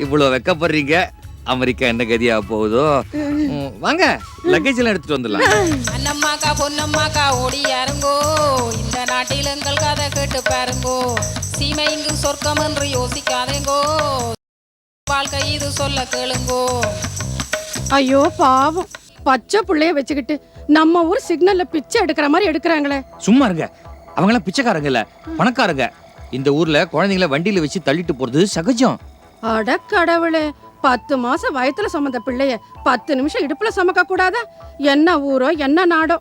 [SPEAKER 7] இவ்வளவு வெக்கப்படுறீங்க, அமெரிக்கா என்ன கதியா போகுதோ. வாங்க, லக்கேஜ் எல்லாம் எடுத்துட்டு வந்துடலாம்.
[SPEAKER 9] அண்ணம்மாக்கா பொன்னம்மாக்கா ஓடி யாருங்கோ, இந்த நாட்டில் எங்கள் கதை கேட்டு பாருங்கோ. சீமை இங்கு சொர்க்கம் என்று யோசிக்காதேங்கோ, வாழ்க்கை இது சொல்ல கேளுங்கோ.
[SPEAKER 16] ஐயோ பாவம், பச்சை புள்ளைய வச்சுக்கிட்டு நம்ம ஊர் சிக்னல்ல பிச்சை எடுக்கிற மாதிரி எடுக்கிறாங்களே.
[SPEAKER 7] சும்மா இருங்க, அவங்களாம் பிச்சைக்காரங்க இல்ல, பணக்காரங்க. இந்த ஊர்ல குழந்தைங்களை வண்டியில வச்சு தள்ளிட்டு போறது சகஜம்.
[SPEAKER 16] அட கடவுளே, 10 மாசம் வயத்துல சுமந்த பிள்ளைய 10 நிமிஷம் இடுப்புல சுமக்க கூடாதா? என்ன ஊரோ என்ன நாடோ.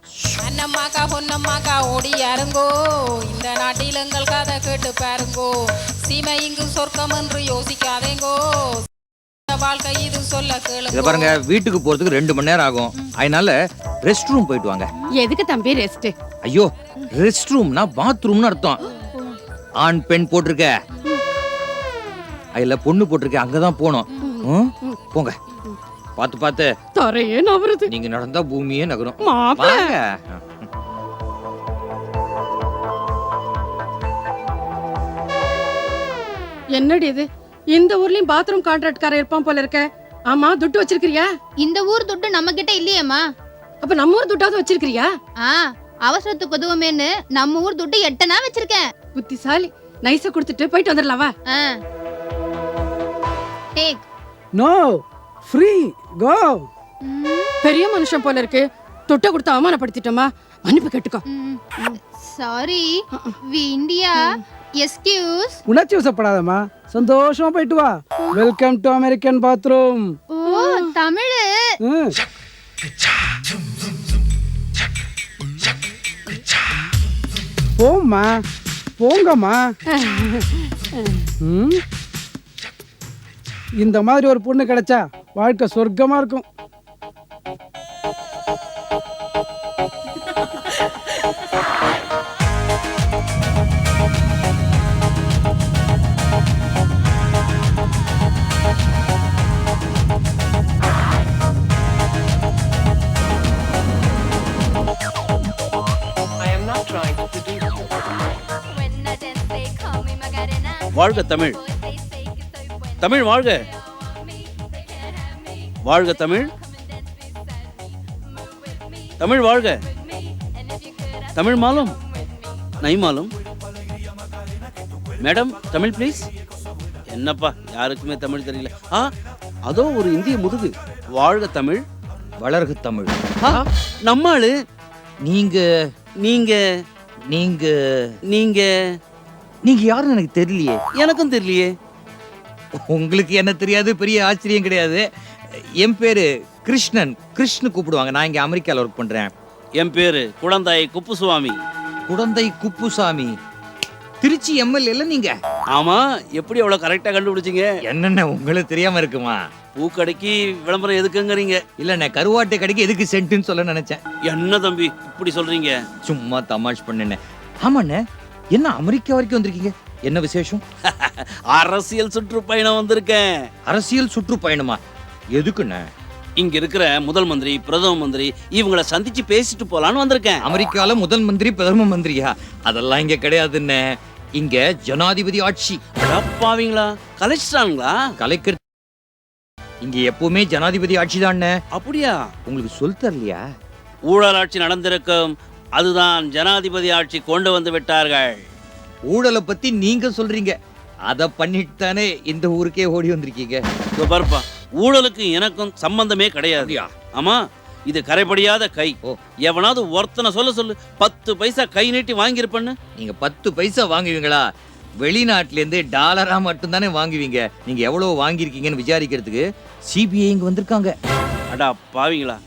[SPEAKER 9] அண்ணம்மாக்கா பொன்னம்மாக்கா ஓடி யாருங்கோ, இந்த நாட்டில் எங்கள் கதை கேட்டு பாருங்கோ. சீமை இங்கு சொர்க்கம் என்று யோசிக்காதேங்கோ, வாழ்க்கை இது சொல்ல கேளுங்க.
[SPEAKER 7] இத பாருங்க, வீட்டுக்கு போறதுக்கு 2 மணி நேரம் ஆகும். அதனால ரெஸ்ட் ரூம் போயிட்டு வாங்க.
[SPEAKER 16] எதுக்கு தம்பி ரெஸ்ட்?
[SPEAKER 7] ஐயோ, ரெஸ்ட் ரூம்னா பாத்ரூம்னு அர்த்தம். ஆண் பெண் போட்டிருக்க, அதுல பொண்ணு போட்டிருக்க, அங்கதான் போனோம். போங்க, பார்த்து பார்த்து.
[SPEAKER 16] தரையே நவருது.
[SPEAKER 7] நீங்க நடந்தா பூமியே நகரும்.
[SPEAKER 16] மாப்ள, என்னடி இது? இந்த ஊர்லயும் பாத்ரூம் கான்ட்ராக்ட்காரர் இருப்பான் போல இருக்க. ஆமா, துட்டு வச்சிருக்கிறியா?
[SPEAKER 4] இந்த ஊர் துட்டு நம்ம கிட்ட இல்லையேம்மா.
[SPEAKER 16] அப்ப நம்ம ஊர் துட்டாவது வச்சிருக்கிறியா?
[SPEAKER 4] அவசரத்துக்கு உதவுமேன்னு நம்ம ஊர் துட்டு 8 வச்சிருக்கேன்.
[SPEAKER 16] புத்திசாலி. நைஸா கொடுத்துட்டு போயிட்டு வந்துடலாவா?
[SPEAKER 4] take.
[SPEAKER 16] No free go. பெரிய மனுஷன் போல இருக்கு. தொட்ட கொடுத்து அவமானப்படுத்திட்டோமா? மன்னிப்பு கேட்டுக்கோ.
[SPEAKER 4] Sorry, we India. Excuse.
[SPEAKER 17] உணர்ச்சி வசப்படாதம்மா, சந்தோஷமா போயிட்டு வா. Welcome to American bathroom.
[SPEAKER 4] Oh Tamil.
[SPEAKER 17] போம்மா, போங்கம்மா. இந்த மாதிரி ஒரு பொண்ணு கிடைச்சா வாழ்க்கை சொர்க்கமா இருக்கும்.
[SPEAKER 18] வாழ்க தமிழ், தமிழ் வாழ்க, வாழ்க தமிழ், தமிழ் வாழ்க, தமிழ் மாலும் நை மாலும். Madam Tamil please. என்னப்பா யாருக்குமே தமிழ் தெரியல. அதோ ஒரு இந்திய முதுகு. வாழ்க தமிழ்,
[SPEAKER 7] வளர்க தமிழ்.
[SPEAKER 18] நம்மாளு.
[SPEAKER 7] நீங்க
[SPEAKER 18] நீங்க
[SPEAKER 7] நீங்க
[SPEAKER 18] நீங்க
[SPEAKER 7] நீங்க யாருன்னு எனக்கு தெரியலையே.
[SPEAKER 18] எனக்கும் தெரியலையே.
[SPEAKER 7] உங்களுக்கு என்ன தெரியாது, பெரிய ஆச்சரியம் கிடையாது. என் பேரு கிருஷ்ணன், கிருஷ்ணு கூப்பிடுவாங்க. நான் இங்க அமெரிக்கால ஒர்க் பண்றேன்.
[SPEAKER 18] என் பேரு குழந்தை குப்புசுவாமி.
[SPEAKER 7] குழந்தை குப்புசாமி, திருச்சி எம்எல்ஏல நீங்க?
[SPEAKER 18] ஆமா. எப்படி அவ்வளவு கரெக்டா கண்டுபிடிச்சீங்க?
[SPEAKER 7] என்னென்ன உங்களுக்கு தெரியாம இருக்குமா?
[SPEAKER 18] பூக்கடைக்கு விளம்பரம் எதுக்குங்கிறீங்க?
[SPEAKER 7] இல்ல நான் கருவாட்டை கடைக்கு எதுக்கு சென்ட்டுன்னு சொல்ல நினைச்சேன்.
[SPEAKER 18] என்ன தம்பி இப்படி சொல்றீங்க?
[SPEAKER 7] சும்மா தமாஷ் பண்ணேன். ஆமாண்ணே, என்ன அமெரிக்கா வரைக்கும் வந்திருக்கீங்க? என்ன விசேஷம்?
[SPEAKER 18] அரசியல் சுற்றுப்பயணம் வந்திருக்கேன்.
[SPEAKER 7] அரசியல் சுற்றுப்பயணமா? எதுக்குண்ணே?
[SPEAKER 18] இங்க இருக்கிற முதல் மந்திரி, பிரதம மந்திரி இவங்கள சந்திச்சு பேசிட்டு போலான்னு வந்திருக்கேன்.
[SPEAKER 7] அமெரிக்கால முதல் மந்திரி, பிரதம மந்திரியா? அதெல்லாம் இங்க கிடையாதுண்ணே. இங்க ஜனாதிபதி ஆட்சி.
[SPEAKER 18] அடப்பாவீங்களா, கலைச்சிட்டாங்களா?
[SPEAKER 7] கலைக்கிற இங்க எப்பவுமே ஜனாதிபதி ஆட்சி தானே.
[SPEAKER 18] அப்படியா?
[SPEAKER 7] உங்களுக்கு சொல் தரலையா?
[SPEAKER 18] ஊழல் ஆட்சி நடந்திருக்கும், அதுதான் ஜனாதிபதி ஆட்சி கொண்டு வந்து விட்டார்கள்.
[SPEAKER 7] ஊழலை பத்தி நீங்க சொல்றீங்க, அத பண்ணிட்டு தானே இந்த ஊருக்கே ஓடி வந்திருக்கீங்க.
[SPEAKER 18] பாருப்பா, ஊழலுக்கு எனக்கும் சம்பந்தமே கிடையாது. ஆமா, இது கரைபடியாத கை. எவனாவது ஒருத்தனை சொல்லு 10 பைசா கை நீட்டி வாங்கியிருப்பேன்னு.
[SPEAKER 7] நீங்க 10 பைசா வாங்குவீங்களா? வெளிநாட்டுல இருந்து டாலரா மட்டும் தானே வாங்குவீங்க. நீங்க எவ்வளவு வாங்கியிருக்கீங்கன்னு விசாரிக்கிறதுக்கு சிபிஐ இங்க வந்திருக்காங்க.
[SPEAKER 18] அடா பாவீங்களா,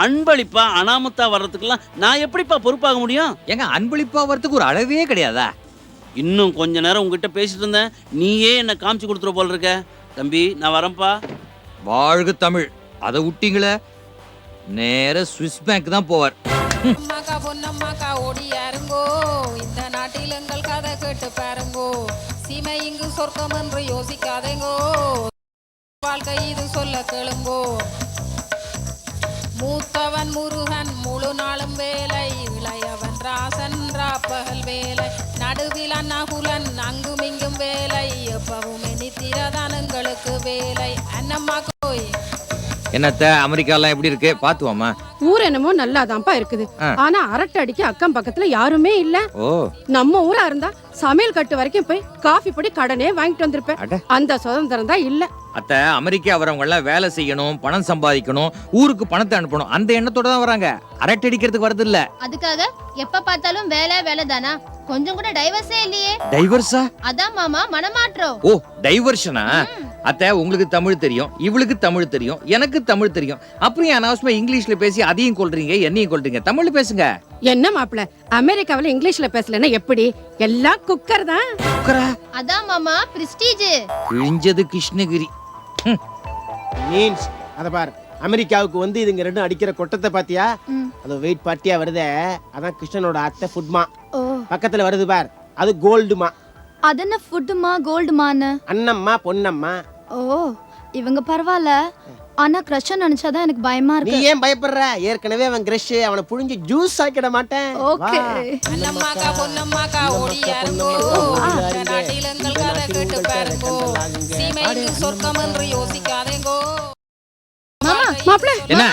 [SPEAKER 18] அன்பளிப்பா அனாமத்தா வர்றதுக்கெல்லாம் நான் எப்படிப்பா பொறுப்பாக முடியும்?
[SPEAKER 7] ஏங்க, அன்பளிப்பா வர்றதுக்கு ஒரு அளவே கிடையாதா?
[SPEAKER 18] இன்னும் கொஞ்ச நேரம் உங்ககிட்ட பேசிட்டு இருந்தேன், நீயே என்ன காமிச்சு கொடுத்துற போல இருக்க. தம்பி நான் வரேன்ப்பா.
[SPEAKER 7] வாழ்க தமிழ். அதை விட்டீங்களே, நேர சுவிஸ் பேங்க் தான் போவார்.
[SPEAKER 19] அம்மாக்கா பொன்னம்மாக்கா ஓடியாருங்கோ, இந்த நாட்டில் எங்கள் கதை கேட்டு பாருங்கோ. சீமை இங்கு சொர்க்கம் என்று யோசிக்காதேங்கோ, வாழ்க்கை இது சொல்ல கேளுங்கோ. மூத்தவன் முருகன் முழு நாளும் வேலை, இளையவன் ராசன் ராப்பகல் வேலை, நடுவில் அண்ணகுலன் அங்கும் இங்கும் வேலை, எப்பவும் நித்திரதான் எங்களுக்கு வேலை. அண்ணம்மா கோய்
[SPEAKER 7] என்னத்த அமெரிக்காலாம் எப்படி இருக்கு பாத்துவாமா?
[SPEAKER 16] ஊர் என்னமோ நல்லாதான்ப்பா இருக்குது. ஆனா அரட்டை அடிக்க அக்கம் பக்கத்துல யாருமே இல்ல.
[SPEAKER 7] ஓ,
[SPEAKER 16] நம்ம ஊரா இருந்தா சமையல் கட்டு வரைக்கும் போய் காஃபி பொடி கடனே வாங்கிட்டு வந்திருப்பேன். அந்த சுதந்திரம் தான் இல்ல.
[SPEAKER 7] அத்த அமெரிக்கா வரவங்க எல்லாம் வேலை செய்யணும், பணம் சம்பாதிக்கணும், ஊருக்கு பணத்தை அனுப்பணும், அந்த எண்ணத்தோட தான் வராங்க. அரட்டை அடிக்கிறதுக்கு வரது இல்ல.
[SPEAKER 4] அதுக்காக எப்ப பார்த்தாலும் வேலை வேலை தானா? கொஞ்சம் கூட டைவர்ஸே இல்லையே.
[SPEAKER 7] டைவர்ஸா?
[SPEAKER 4] அதான் மாமா மனமாற்றம்.
[SPEAKER 7] ஓ, டைவர்ஷனா? அத்த உங்களுக்கு தமிழ் தெரியும், இவளுக்கு தமிழ் தெரியும், எனக்கு தமிழ் தெரியும். அப்புறம் அனாவசியமா இங்கிலீஷ்ல பேசி அதையும் கொல்றீங்க, என்னையும் கொல்றீங்க. தமிழ்ல பேசுங்க.
[SPEAKER 16] என்ன மாப்பிள, அமெரிக்காவில இங்கிலீஷ்ல பேசலன்னா எப்படி? எல்லாம் குக்கர் தான்.
[SPEAKER 7] குக்கரா?
[SPEAKER 4] அதான் மாமா பிரஸ்டீஜ்.
[SPEAKER 7] கிழிஞ்சது கிருஷ்ணகிரி.
[SPEAKER 1] மீன்ஸ் அத பாரு, அமெரிக்காவுக்கு வந்து இதுங்க ரெண்டும் அடிக்கிற கொட்டத்தை பாத்தியா? அது வெயிட் பார்ட்டியா வருதே, அதான் கிருஷ்ணனோட அத்தை ஃபுட்மா. பக்கத்துல வருது பார், அது கோல்டுமா.
[SPEAKER 3] அது என்ன ஃபுட்டுமா கோல்டுமான்னு?
[SPEAKER 1] அண்ணம்மா பொன்னம்மா.
[SPEAKER 3] ஓ, இவங்க பரவாயில்ல. ஆனா கிரஷ் நினைச்சாதான் எனக்கு பயமா இருக்கு.
[SPEAKER 1] நீ ஏன் பயப்படுற? ஏற்கனவே அவன் கிரஷ், அவனை புழிஞ்சு ஜூஸ் ஆக்கிட மாட்டேன்.
[SPEAKER 3] ஓகே.
[SPEAKER 19] அண்ணம்மாக்கா பொன்னம்மாக்கா ஓடியாருங்கோ, இந்த நாட்டில் எங்கள் கதை கேட்டு பாருங்கோ. சீமை இங்கு சொர்க்கம் என்று யோசிக்காதேங்கோ.
[SPEAKER 4] மாமா
[SPEAKER 16] மாப்பிள
[SPEAKER 7] என்ன?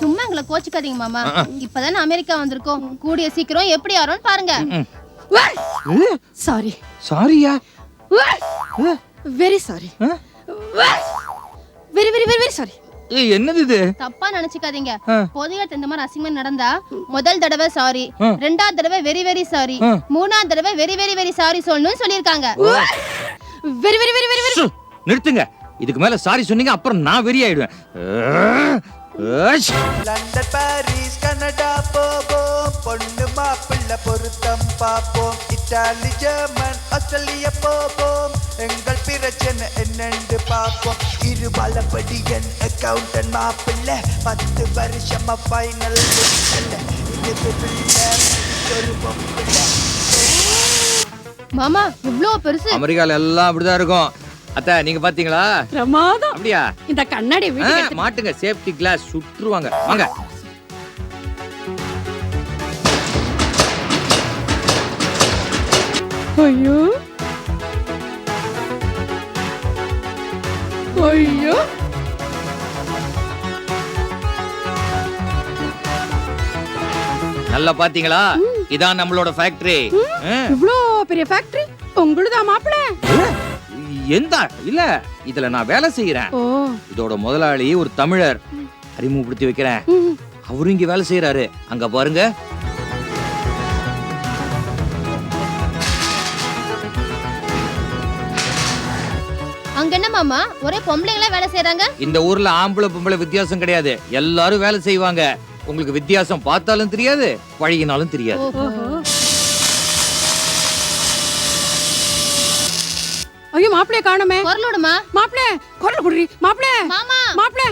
[SPEAKER 4] சும்மா எங்களை கோச்சுக்காதீங்க மாமா. இப்பதானே அமெரிக்கா வந்திருக்கோம், கூடிய சீக்கிரம் எப்படி ஆறோம்னு பாருங்க.
[SPEAKER 16] சாரி.
[SPEAKER 7] சாரியா?
[SPEAKER 16] Very sorry. Very very very very sorry.
[SPEAKER 7] ஏய் என்னது இது?
[SPEAKER 4] தப்பா நினைச்சுக்காதீங்க. பொதுவாக இந்த மாதிரி அசிங்கமா நடந்தா முதல் தடவை சாரி, ரெண்டாவது தடவை வெரி வெரி சாரி, மூணாவது தடவை வெரி வெரி வெரி சாரி சொல்லணும்னு சொல்லிருக்காங்க.
[SPEAKER 16] Very very very very very.
[SPEAKER 7] நிறுத்துங்க. இதுக்கு மேல சாரி சொன்னீங்க அப்புறம் நான் வெறி ஆயிடுவேன்.
[SPEAKER 20] லண்டன் பாரிஸ் கனடா போவோம், பொண்ணு மாப்பிள்ளை பொருத்தம் பார்ப்போம். இத்தாலி ஜெர்மன் ஆஸ்திரேலியா போவோம், எங்கள் பிரச்சனை என்னென்று பார்ப்போம். இருபலப்படியன் அக்கவுண்டன் மாப்பிள்ளை 10 வருஷமா ஃபைனல்
[SPEAKER 4] மாமா இவ்ளோ பெருசு.
[SPEAKER 7] அமெரிக்கால எல்லாம் அப்படிதான் இருக்கும். அத்தை நீங்க பாத்தீங்களா?
[SPEAKER 16] பிரமாதம்.
[SPEAKER 7] அப்படியா?
[SPEAKER 16] இந்த கண்ணாடி வீட்டுக்கு
[SPEAKER 7] மாட்டுங்க, சேஃப்டி கிளாஸ் சுற்றுவாங்க. வாங்க.
[SPEAKER 16] ஐயோ ஐயோ.
[SPEAKER 7] நல்லா பாத்தீங்களா? இதான் நம்மளோட ஃபேக்டரி.
[SPEAKER 16] இவ்ளோ பெரிய ஃபேக்டரி உங்களுதா மாப்பிள்ளை?
[SPEAKER 7] எந்த இல்ல, இதுல நான் வேலை செய்யறேன். இதோட முதலாளி ஒரு தமிழர். அறிமுகப்படுத்தி வைக்கிறேன். அவரும் இங்க வேலை செய்யறாரு. அங்க பாருங்க.
[SPEAKER 4] அங்க என்ன மாமா ஒரே பொம்பளைங்களா வேலை செய்யறாங்க?
[SPEAKER 7] இந்த ஊர்ல ஆம்பளை பொம்பளை வித்தியாசம் கிடையாது. எல்லாரும் வேலை செய்வாங்க. உங்களுக்கு வித்தியாசம் பார்த்தாலும் தெரியாது, பழகினாலும் தெரியாது.
[SPEAKER 16] ஐயோ மாப்பிளைய காணோமே.
[SPEAKER 4] குரலோடுமா
[SPEAKER 16] மாப்பிளை, குரல் குடுறி மாப்பிளை.
[SPEAKER 4] மாமா
[SPEAKER 16] மாப்பிளை.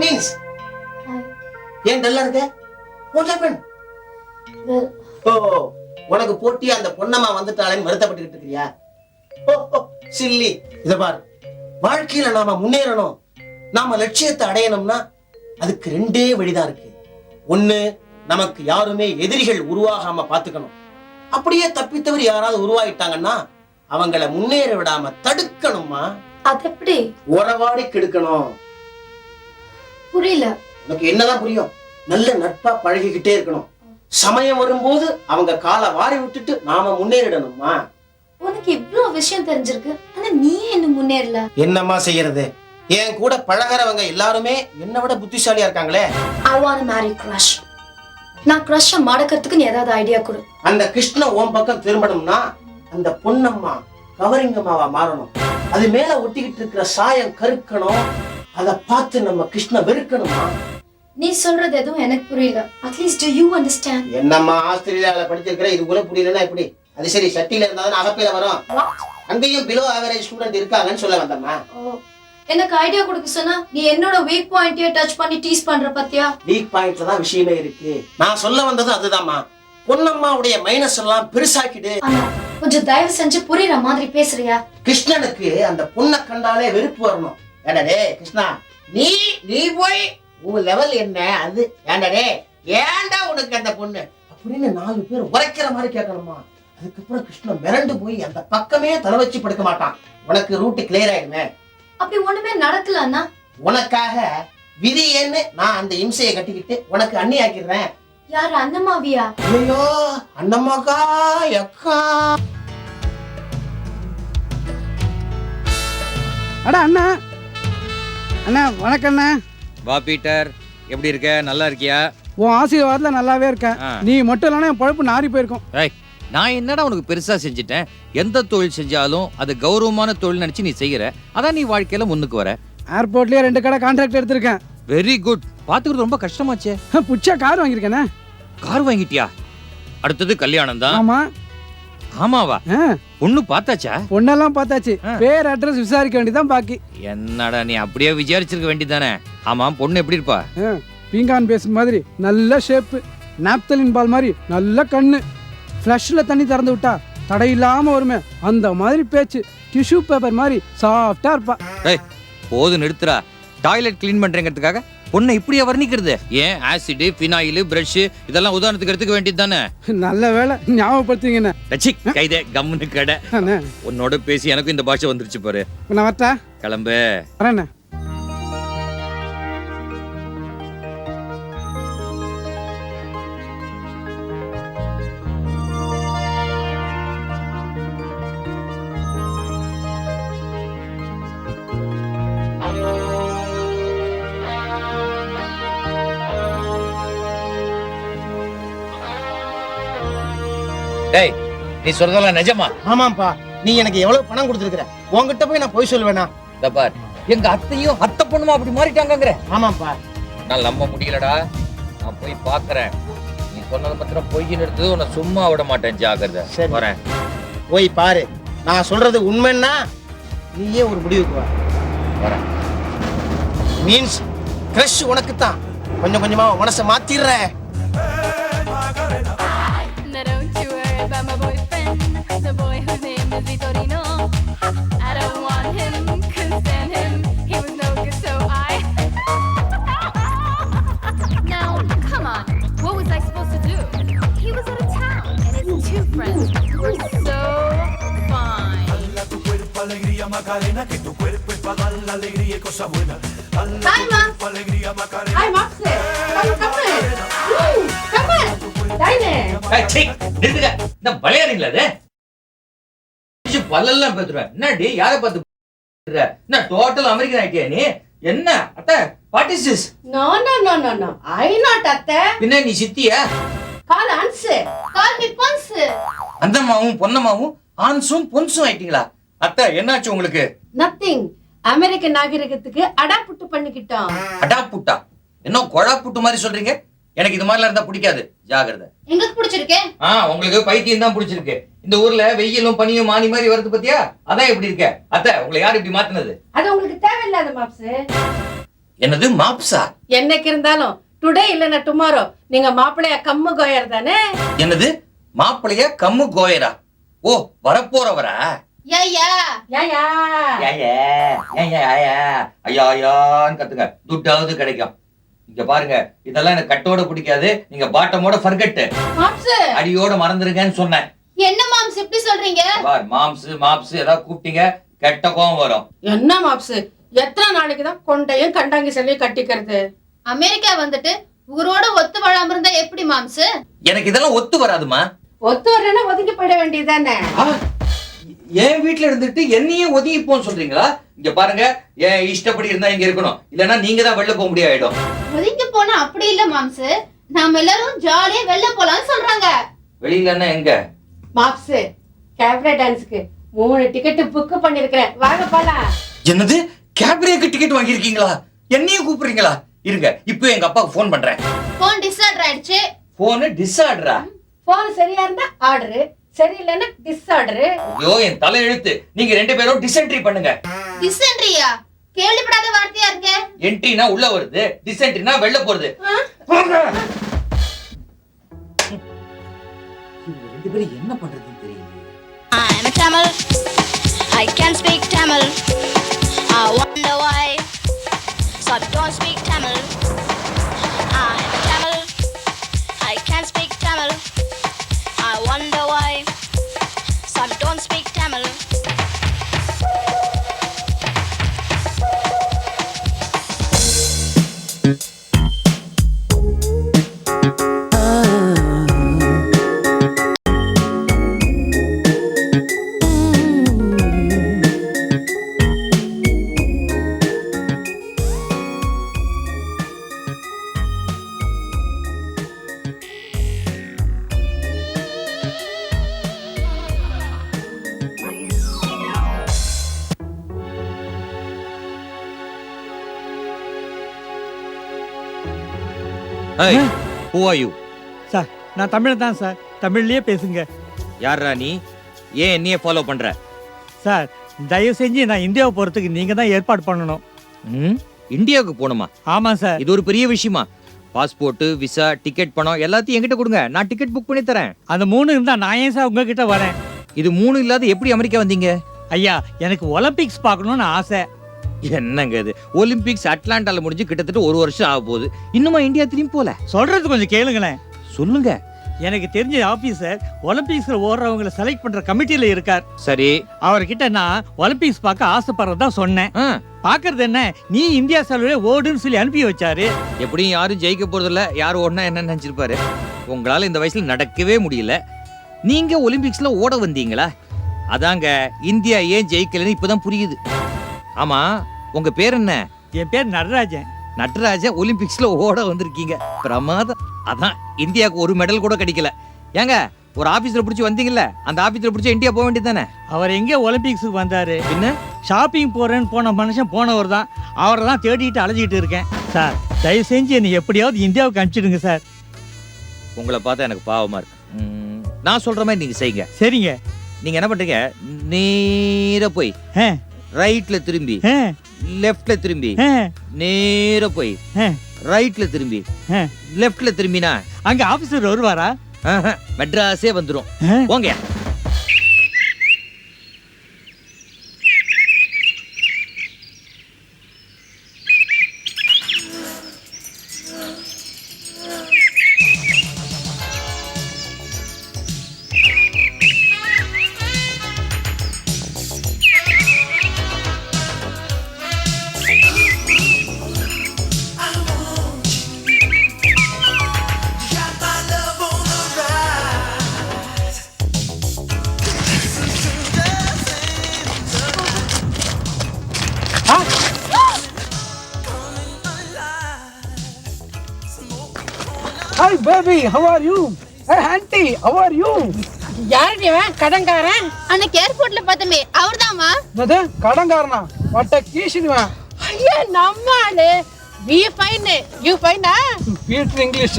[SPEAKER 1] மீன்ஸ் ஏன் டல்லா இருக்க? What happened? ஓ உனக்கு போட்டி அந்த பொண்ணம்மா வந்துட்டாளேன்னு வருத்தப்பட்டுக்கிட்டு இருக்கியா? சில்லி. இத பாரு, வாழ்க்கையில நாம முன்னேறணும், நாம லட்சியத்தை அடையணும்னா அதுக்கு 2 வழிதான் இருக்கு. ஒண்ணு, நமக்கு யாருமே எதிரிகள் உருவாகாம பாத்துக்கணும். அப்படியே தப்பித்தவர் யாராவது உருவாயிட்டாங்கன்னா அவங்கள முன்னேற விடாம தடுக்கணுமா.
[SPEAKER 3] அது எப்படி?
[SPEAKER 1] உறவாடி கெடுக்கணும்.
[SPEAKER 3] புரியல.
[SPEAKER 1] உனக்கு என்னதான் புரியும்? நல்ல நட்பா பழகிக்கிட்டே இருக்கணும். சமயம் வரும்போது அவங்க காலை வாரி விட்டுட்டு நாம முன்னேறிடணுமா.
[SPEAKER 3] உனக்கு இவ்வளவு விஷயம் தெரிஞ்சிருக்கு, ஆனா நீ என்ன முன்னேறல.
[SPEAKER 1] என்னம்மா செய்யறது? என் கூட பழகிறவங்க எல்லாருமே என்னை விட புத்திசாலியா இருக்காங்களே.
[SPEAKER 3] I want to marry crush. நான் crush-அ மடக்கிறதுக்கு நீ ஏதாவது ஐடியா கொடு.
[SPEAKER 1] அந்த கிருஷ்ண உன் பக்கம் திரும்பணும்னா அந்த பொன்னம்மா கவரிங்கம்மாவா மாறணும். அது மேல ஒட்டிக்கிட்டு இருக்கிற சாயம் கருக்கணும். அத பார்த்து நம்ம கிருஷ்ண வெறுக்கணுமா.
[SPEAKER 3] நீ சொல்றது எதுவும் எனக்கு புரியல. At least do you understand?
[SPEAKER 1] என்னம்மா ஆஸ்திரேலியால படிச்சிருக்கிற, இது கூட புரியலன்னா எப்படி? அது சரி, சட்டியில இருந்தாதான் அகப்பையில வரும். அங்கேயும் பிலோ ஆவரேஜ் ஸ்டூடெண்ட் இருக்காங்கன்னு சொல்ல வந்தம்மா.
[SPEAKER 3] எனக்கு ஐடியா கொடுக்க சொன்னா நீ என்னோட வீக் பாயிண்டையே டச் பண்ணி டீஸ் பண்ற பத்தியா?
[SPEAKER 1] வீக் பாயிண்ட்ல தான் விஷயமே இருக்கு. நான் சொல்ல வந்தது அதுதான்மா. பொன்னம்மாவுடைய மைனஸ் எல்லாம் பெருசாக்கிடு.
[SPEAKER 3] கொஞ்சம் தயவு செஞ்சு புரியுற மாதிரி பேசுறியா?
[SPEAKER 1] கிருஷ்ணனுக்கு அந்த பொண்ணை கண்டாலே வெறுப்பு வரணும். ஏண்டடே கிருஷ்ணா, நீ போய் உன் லெவல் என்ன அது? ஏண்டடே ஏண்டா உனக்கு அந்த பொண்ணு அப்படின்னு 4 பேர் உரைக்கிற மாதிரி கேட்கணுமா. அதுக்கப்புறம் கிருஷ்ணன் மிரண்டு போய் அந்த பக்கமே தலை வச்சு படுக்க மாட்டான். உனக்கு ரூட் கிளியர் ஆயிடுமே.
[SPEAKER 3] அப்படி ஒண்ணுமே நடக்கலன்னா
[SPEAKER 1] உனக்காக விதி ஏன்னு நான் அந்த இம்சையை கட்டிக்கிட்டு உனக்கு அண்ணி ஆக்கிடுறேன்.
[SPEAKER 3] யாரு? அண்ணம்மாவியா?
[SPEAKER 1] ஐயோ அண்ணம்மாக்கா எக்கா.
[SPEAKER 17] அடா அண்ணா. அண்ணா வணக்கம் அண்ணா.
[SPEAKER 7] வா பீட்டர், எப்படி இருக்க? நல்லா இருக்கியா?
[SPEAKER 17] உன் ஆசீர்வாதத்துல நல்லாவே இருக்கேன். நீ மட்டும் இல்லைன்னா என் பழப்பு நாரி போயிருக்கும்.
[SPEAKER 7] ஏய் நான் என்னடா உனக்கு பெருசா செஞ்சுட்டேன்? எந்த தொழில் செஞ்சாலும் அது கௌரவமான தொழில் நினைச்சு நீ செய்யற. அதான் நீ வாழ்க்கையில முன்னுக்கு வர.
[SPEAKER 17] ஏர்போர்ட்லயே 2 கடை கான்ட்ராக்ட் எடுத்திருக்கேன்.
[SPEAKER 7] Very good. பாத்துக்கிறது ரொம்ப கஷ்டமாச்சே.
[SPEAKER 17] Bucha car வாங்கியிருக்கேனே.
[SPEAKER 7] கார் வாங்கிட்டியா? அடுத்தது கல்யாணம் தான்.
[SPEAKER 17] ஆமா.
[SPEAKER 7] ஆமாவா? பொண்ணு பார்த்தாச்சா?
[SPEAKER 17] பொண்ணெல்லாம் பார்த்தாச்சு. பேர் அட்ரஸ் விசாரிக்க வேண்டியதான் பாக்கி.
[SPEAKER 7] என்னடா நீ அப்படியே விசாரிச்சிருக்க வேண்டியதானே? ஆமா, பொண்ணு எப்படி இருப்பா?
[SPEAKER 17] பீங்கான் பேஸ் மாதிரி நல்ல ஷேப்பு, நாப்தலின் பால் மாதிரி நல்ல கண்ணு, ஃப்ளஷ்ல தண்ணி திறந்து விட்டா தடையில்லாம வருமே அந்த மாதிரி பேச்சு, டிஷ்யூ பேப்பர் மாதிரி சாஃப்டா இருப்பா.
[SPEAKER 7] டேய் போது நிறுத்துறா. டாய்லெட் க்ளீன் பண்றேங்கிறதுக்காக பொண்ணை இப்படியா வர்ணிக்கிறது? ஏன் ஆசிட், ஃபினாயில், பிரஷ் இதெல்லாம் உதாரணத்துக்கு எடுத்துக்க வேண்டியது தானே?
[SPEAKER 17] நல்ல வேலை ஞாபகப்படுத்திங்கண்ணே.
[SPEAKER 7] ரச்சி கைதே கம்முன்னு கடை. உன்னோட பேசி எனக்கும் இந்த பாஷை வந்துருச்சு பாரு.
[SPEAKER 17] நான் வரட்டா?
[SPEAKER 7] கிளம்பு.
[SPEAKER 17] வரேண்ணே.
[SPEAKER 7] டேய் நீ சொல்றதெல்லாம் நிஜமா?
[SPEAKER 1] ஆமாப்பா. நீ எனக்கு எவ்வளவு பணம் கொடுத்துருக்கற? உன்கிட்ட போய் நான் போய் சொல்லுவேனா?
[SPEAKER 7] இந்த பார், எங்க அத்தையும் அத்தை பொண்ணுமா அப்படி மாறிட்டாங்கங்கற.
[SPEAKER 1] ஆமாப்பா.
[SPEAKER 7] நான் நம்ப முடியலடா. நான் போய் பார்க்கறேன். நீ சொன்னது மாத்திரம் பொய்ன்னு எடுத்து உன்னை சும்மா விட மாட்டேன். ஜாக்கிரதை. வரேன்.
[SPEAKER 1] போய் பாரு. நான் சொல்றது உண்மைன்னா நீயே ஒரு முடிவுக்கு வா.
[SPEAKER 7] வரேன்.
[SPEAKER 1] மீன்ஸ் கிரஷ் உனக்கு தான். கொஞ்சம் கொஞ்சமா மனசை மாத்திடுறேன்.
[SPEAKER 4] Now don't you worry about my boyfriend, the boy whose name is Vitorino. I don't want him, couldn't stand him, he was no good, so I... Now, come on, what was I supposed to do? He was out of town, and his 2 friends were so fine. Hi, Mom!
[SPEAKER 16] Hi, Max. Come on.
[SPEAKER 7] நிறுத்துங்க. இந்த விளையாடுறீங்களா? அது பல்லெல்லாம் பேத்துருவேன். என்னடி யாரை பார்த்து என்ன டோட்டல் அமெரிக்கன் ஆயிட்டியா நீ? என்ன அத்தை? What is this?
[SPEAKER 16] No. I not அத்தை.
[SPEAKER 7] பின்ன நீ சித்தியா?
[SPEAKER 16] Call Anse.
[SPEAKER 4] Call me Ponce.
[SPEAKER 7] அந்த மாவும் பொன்னமாவும் ஆன்சும் பொன்சும் ஆயிட்டீங்களா? அத்தை என்னாச்சு உங்களுக்கு?
[SPEAKER 16] Nothing. அமெரிக்க நாகரிகத்துக்கு அடாப்ட் பண்ணிக்கிட்டோம்.
[SPEAKER 7] அடாப்புட்டா? என்ன கொழாப்புட்டு மாதிரி சொல்றீங்க? எனக்கு இது மாதிரிலாம் இருந்தா பிடிக்காது. ஜாகிரதை.
[SPEAKER 4] எங்களுக்கு பிடிச்சிருக்கே.
[SPEAKER 7] உங்களுக்கு பைத்தியம் தான் பிடிச்சிருக்கு. இந்த ஊர்ல வெயிலும் பனியும் மானி மாதிரி வருது பத்தியா? அதான் இப்படி இருக்க. அத்தை உங்களை யார் இப்படி மாத்துனது?
[SPEAKER 16] அது உங்களுக்கு தேவையில்லாத மாப்ஸ்.
[SPEAKER 7] என்னது மாப்ஸா?
[SPEAKER 16] என்னைக்கு இருந்தாலும் டுடே இல்லனா டுமாரோ நீங்க மாப்பிளைய கம்மு கோயர் தானே?
[SPEAKER 7] என்னது மாப்பிளைய கம்மு கோயரா? ஓ வரப்போறவரா? ஐயான்னு கத்துங்க. துட்டாவது கிடைக்கும். இங்க பாருங்க, இதெல்லாம் எனக்கு கட்டோட பிடிக்காது. நீங்க பாட்டமோட ஃபர்கெட், அடியோட மறந்துருங்கன்னு சொன்னேன்.
[SPEAKER 4] என்ன மாம்ஸ் இப்படி சொல்றீங்க?
[SPEAKER 7] பார் மாப்ஸ் ஏதாவது கூப்பிட்டீங்க கெட்ட கோவம் வரும்.
[SPEAKER 16] என்ன மாப்ஸ், எத்தனை நாளைக்கு தான் கொண்டையும் கண்டாங்கி செல்லையும் கட்டிக்கிறது?
[SPEAKER 4] அமெரிக்கா வந்துட்டு ஊரோட ஒத்து வாழாம இருந்தா எப்படி மாம்ஸ்?
[SPEAKER 7] எனக்கு இதெல்லாம் ஒத்து வராதுமா.
[SPEAKER 16] ஒத்து வரலன்னா ஒதுங்கி போயிட வேண்டியதானே?
[SPEAKER 7] என் வீட்டுல இருந்துட்டு என்னையே ஒதுங்கி போன்னு சொல்றீங்களா? இங்க பாருங்க, என் இஷ்டப்படி இருந்தா இங்க இருக்கணும், இல்லன்னா நீங்க தான் வெளில போக முடியாயிடும்.
[SPEAKER 4] ஒதுங்கி போனா அப்படி இல்ல மாம்ஸ், நாம எல்லாரும் ஜாலியா வெளில போலாம்னு சொல்றாங்க.
[SPEAKER 7] வெளியிலன்னா எங்க?
[SPEAKER 16] மாப்ஸ், கேப்ரே டான்ஸ்க்கு 3 டிக்கெட் புக் பண்ணிருக்கேன், வாங்க போலாம்.
[SPEAKER 7] என்னது கேப்ரேக்கு டிக்கெட் வாங்கிருக்கீங்களா? என்னையும் கூப்பிடுறீங்களா? இருங்க, இப்போ எங்க அப்பாவுக்கு ஃபோன் பண்றேன்.
[SPEAKER 4] ஃபோன் டிஸார்டர் ஆயிடுச்சு.
[SPEAKER 7] ஃபோன் டிஸார்டரா?
[SPEAKER 16] ஃபோன் சரியா இருந்தா ஆர்டர், சரியில்லைன்னா டிஸார்டர்.
[SPEAKER 7] ஐயோ என் தலை எழுத்து. நீங்க 2 பேரும் டிசென்ட்ரி பண்ணுங்க.
[SPEAKER 4] டிசென்ட்ரியா? கேள்விப்படாத வார்த்தையா இருக்கு.
[SPEAKER 7] என்ட்ரினா உள்ள வருது, டிசென்ட்ரினா வெளில போறது. போங்க. இவங்க 2 பேரும் என்ன பண்றதுன்னு தெரியல.
[SPEAKER 4] I'm a Tamil. I can speak Tamil. I wonder why. So I don't speak Tamil. I'm a Tamil. I can speak Tamil. I wonder why. So I don't speak Tamil.
[SPEAKER 7] ஏய் who are you?
[SPEAKER 21] சார் நான் தமிழ் தான் சார், தமிழ்லயே பேசுங்க.
[SPEAKER 7] யாரா நீ? ஏன் என்னையே ஃபாலோ பண்ற?
[SPEAKER 21] சார் தயவு செஞ்சு நான் இந்தியாவை போறதுக்கு நீங்க தான் ஏற்பாடு பண்ணணும்.
[SPEAKER 7] இந்தியாவுக்கு போகணுமா?
[SPEAKER 21] ஆமா சார்.
[SPEAKER 7] இது ஒரு பெரிய விஷயமா? பாஸ்போர்ட், விசா, டிக்கெட், பணம் எல்லாத்தையும் என்கிட்ட கொடுங்க, நான் டிக்கெட் புக் பண்ணி தரேன்.
[SPEAKER 21] அந்த 3 இருந்தா நான் ஏன் சார் உங்ககிட்ட வரேன்?
[SPEAKER 7] இது 3 இல்லாத எப்படி அமெரிக்கா வந்தீங்க?
[SPEAKER 21] ஐயா எனக்கு ஒலிம்பிக்ஸ் பார்க்கணும்னு ஆசை.
[SPEAKER 7] என்னங்க இது? ஒலிம்பிக்ஸ் அட்லாண்டால முடிஞ்சு கிட்டத்தட்ட 1 வருஷம் ஆக போகுது, இன்னுமா இந்தியா திரும்பி போல?
[SPEAKER 21] சொல்றது கொஞ்சம் கேளுங்களேன்.
[SPEAKER 7] சொல்லுங்க.
[SPEAKER 21] எனக்கு தெரிஞ்ச ஆபீசர் ஒலிம்பிக்ஸ்ல ஓடுறவங்களை செலக்ட் பண்ற கமிட்டியில இருக்கார்.
[SPEAKER 7] சரி,
[SPEAKER 21] அவர்கிட்ட நான் ஒலிம்பிக்ஸ் பார்க்க ஆசைப்படுறதா சொன்னேன். பாக்குறது என்ன, நீ இந்தியா செலவே ஓடுன்னு சொல்லி அனுப்பி வச்சாரு.
[SPEAKER 7] எப்படியும் யாரும் ஜெயிக்க போறது இல்ல, யாரும் ஓடனா என்ன நினைச்சிருப்பாரு. உங்களால இந்த வயசுல நடக்கவே முடியல, நீங்க ஒலிம்பிக்ஸ்ல ஓட வந்தீங்களா? அதாங்க இந்தியா ஏன் ஜெயிக்கலன்னு இப்பதான் புரியுது. ஆமா, உங்க பேர் என்ன?
[SPEAKER 21] என் பேர் நடராஜன்.
[SPEAKER 7] நடராஜன் ஒலிம்பிக்ஸ்ல ஓட வந்திருக்கீங்க, பிரமாதம். அதான் இந்தியாவுக்கு ஒரு மெடல் கூட கிடைக்கல. ஏங்க ஒரு ஆபீஸ்ல பிடிச்சி வந்தீங்கல்ல, அந்த ஆபீஸ்ல பிடிச்சி இந்தியா போக வேண்டியதானே?
[SPEAKER 21] அவர் எங்க ஒலிம்பிக்ஸுக்கு வந்தாரு?
[SPEAKER 7] என்ன
[SPEAKER 21] ஷாப்பிங் போறேன்னு போன மனுஷன் போனவர் தான். அவரை தான் தேடிட்டு அலைஞ்சிட்டு இருக்கேன் சார். தயவு செஞ்சு என்னை எப்படியாவது இந்தியாவுக்கு அனுப்பிச்சிடுங்க சார்.
[SPEAKER 7] உங்களை பார்த்தா எனக்கு பாவமா இருக்கு. நான் சொல்ற மாதிரி நீங்க செய்யுங்க.
[SPEAKER 21] சரிங்க.
[SPEAKER 7] நீங்க என்ன பண்றீங்க, நேரா போய் ரைட்ல திரும்பி, லெஃப்ட்ல திரும்பி, நேரா போய் ரைட்ல திரும்பி, லெஃப்ட்ல திரும்பினா
[SPEAKER 21] அங்க ஆபீசர் வருவாரா?
[SPEAKER 7] மெட்ராஸே வந்துரும். போங்க.
[SPEAKER 17] Hi baby, how are you? Hey auntie, how are you?
[SPEAKER 16] யாருடி இவன்? கடன்காரன்?
[SPEAKER 4] அன்னைக்கு ஏர்போர்ட்ல பார்த்தமே அவர்தாம்மா.
[SPEAKER 17] என்னது கடன்காரனா? வட்ட கீசிடுவேன்.
[SPEAKER 16] ஐயா நம்மாளே. We fine. You fine?
[SPEAKER 17] Peter English.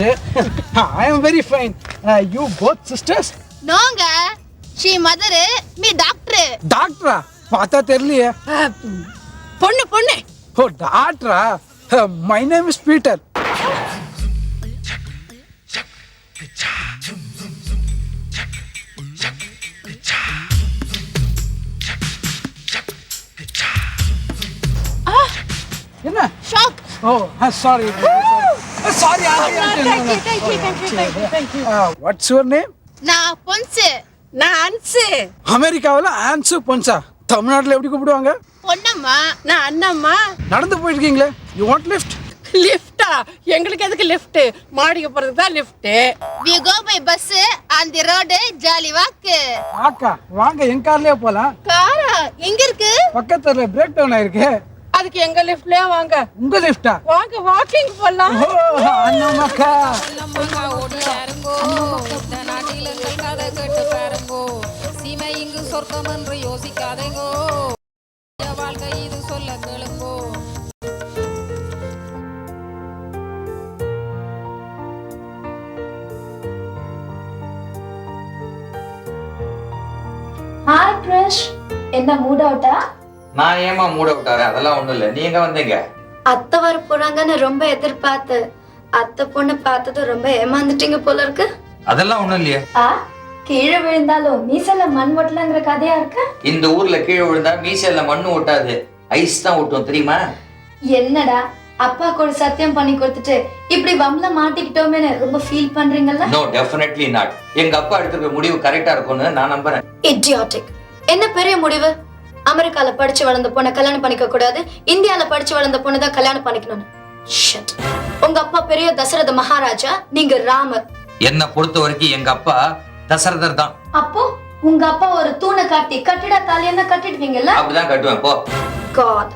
[SPEAKER 17] I am very fine. You both sisters?
[SPEAKER 4] நோங்க. She mother, me doctor.
[SPEAKER 17] டாக்டரா? பார்த்தா தெரியலையே.
[SPEAKER 16] பொண்ணு பொண்ணு.
[SPEAKER 17] ஓ டாக்டரா? My name is Peter. என்ன?
[SPEAKER 16] Shock.
[SPEAKER 17] Oh, sorry. Sorry. What's your name?
[SPEAKER 4] நான் பொன்சு.
[SPEAKER 16] நான் அன்சு.
[SPEAKER 17] அமெரிக்காவில் ஆன்சு பொன்சா. தமிழ்நாட்டில் எப்படி கூப்பிடுவாங்க?
[SPEAKER 4] பொன்னம்மா.
[SPEAKER 16] நான் அண்ணம்மா.
[SPEAKER 17] நடந்து போயிட்டு இருக்கீங்களே. You want lift?
[SPEAKER 16] லிஃப்டா? எங்களுக்கு எதுக்கு லிஃப்ட்? மாடிக்கு போறதுக்கு தான் lift.
[SPEAKER 4] We go by bus on the road, jolly walk.
[SPEAKER 17] ஆக்கா வாங்க என் கார்லயே போலாம்.
[SPEAKER 4] காரா எங்க இருக்கு?
[SPEAKER 17] பக்கத்துல பிரேக் டவுன் ஆயிருக்கு.
[SPEAKER 16] அதுக்கு எங்க லிஃப்ட்லயே வாங்க.
[SPEAKER 17] உங்க லிஃப்டா?
[SPEAKER 16] வாங்க வாக்கிங் போலாம்.
[SPEAKER 17] அண்ணாமக்கா.
[SPEAKER 19] நம்மக்கா ஓடி யாருங்கோ இந்த நாட்டில் எங்கள் கதை கேட்டு பாருங்கோ. சீமை இங்கு சொர்க்கம் என்று யோசிக்காதேங்கோ. வாழ்க்கை இது சொல்ல கேளுங்கோ.
[SPEAKER 3] ஹாய் கிருஷ், என்ன மூட் அவுட்டா?
[SPEAKER 2] நான் ஏமா மூட விட்டாரு? அதெல்லாம் ஒண்ணும் இல்ல. நீ எங்க வந்தீங்க?
[SPEAKER 3] அத்தை வர போறாங்கன்னு ரொம்ப எதிர்பார்த்து அத்தை பொண்ணு பார்த்தது ரொம்ப ஏமாந்துட்டீங்க போல இருக்கு.
[SPEAKER 2] அதெல்லாம் ஒண்ணும் இல்லையே.
[SPEAKER 3] கீழே விழுந்தாலும் மீசல மண் ஒட்டலங்கிற கதையா இருக்கு.
[SPEAKER 2] இந்த ஊர்ல கீழே விழுந்தா மீசையில மண்ணு ஒட்டாது, ஐஸ் தான் ஒட்டும், தெரியுமா?
[SPEAKER 3] என்னடா அப்பாக்கு ஒரு சத்தியம் பண்ணி கொடுத்துட்டு இப்படி வம்ல மாட்டிக்கிட்டோமேன்னு ரொம்ப ஃபீல் பண்றீங்கல்ல?
[SPEAKER 2] No, definitely not. எங்க அப்பா எடுத்துக்கிற முடிவு கரெக்டா இருக்கும்னு நான் நம்புறேன்.
[SPEAKER 3] இடியாட்டிக். என்ன பெரிய முடிவு? அமெரிக்கால படிச்சு வளர்ந்த பொண்ணை கல்யாணம் பண்ணிக்க கூடாது, இந்தியால படிச்சு வளர்ந்த பொண்ணு தான் கல்யாணம் பண்ணிக்கணும். ஷிட். உங்க அப்பா பெரிய தசரத மகாராஜா, நீங்க ராமர்.
[SPEAKER 2] என்ன பொறுத்த வரைக்கும் எங்க அப்பா தசரதர் தான்.
[SPEAKER 3] அப்போ உங்க அப்பா ஒரு தூணை காட்டி கட்டிட தாலியன்னா கட்டிடுவீங்கல்ல?
[SPEAKER 2] அப்படிதான் கட்டுவேன். போ.
[SPEAKER 3] காட்,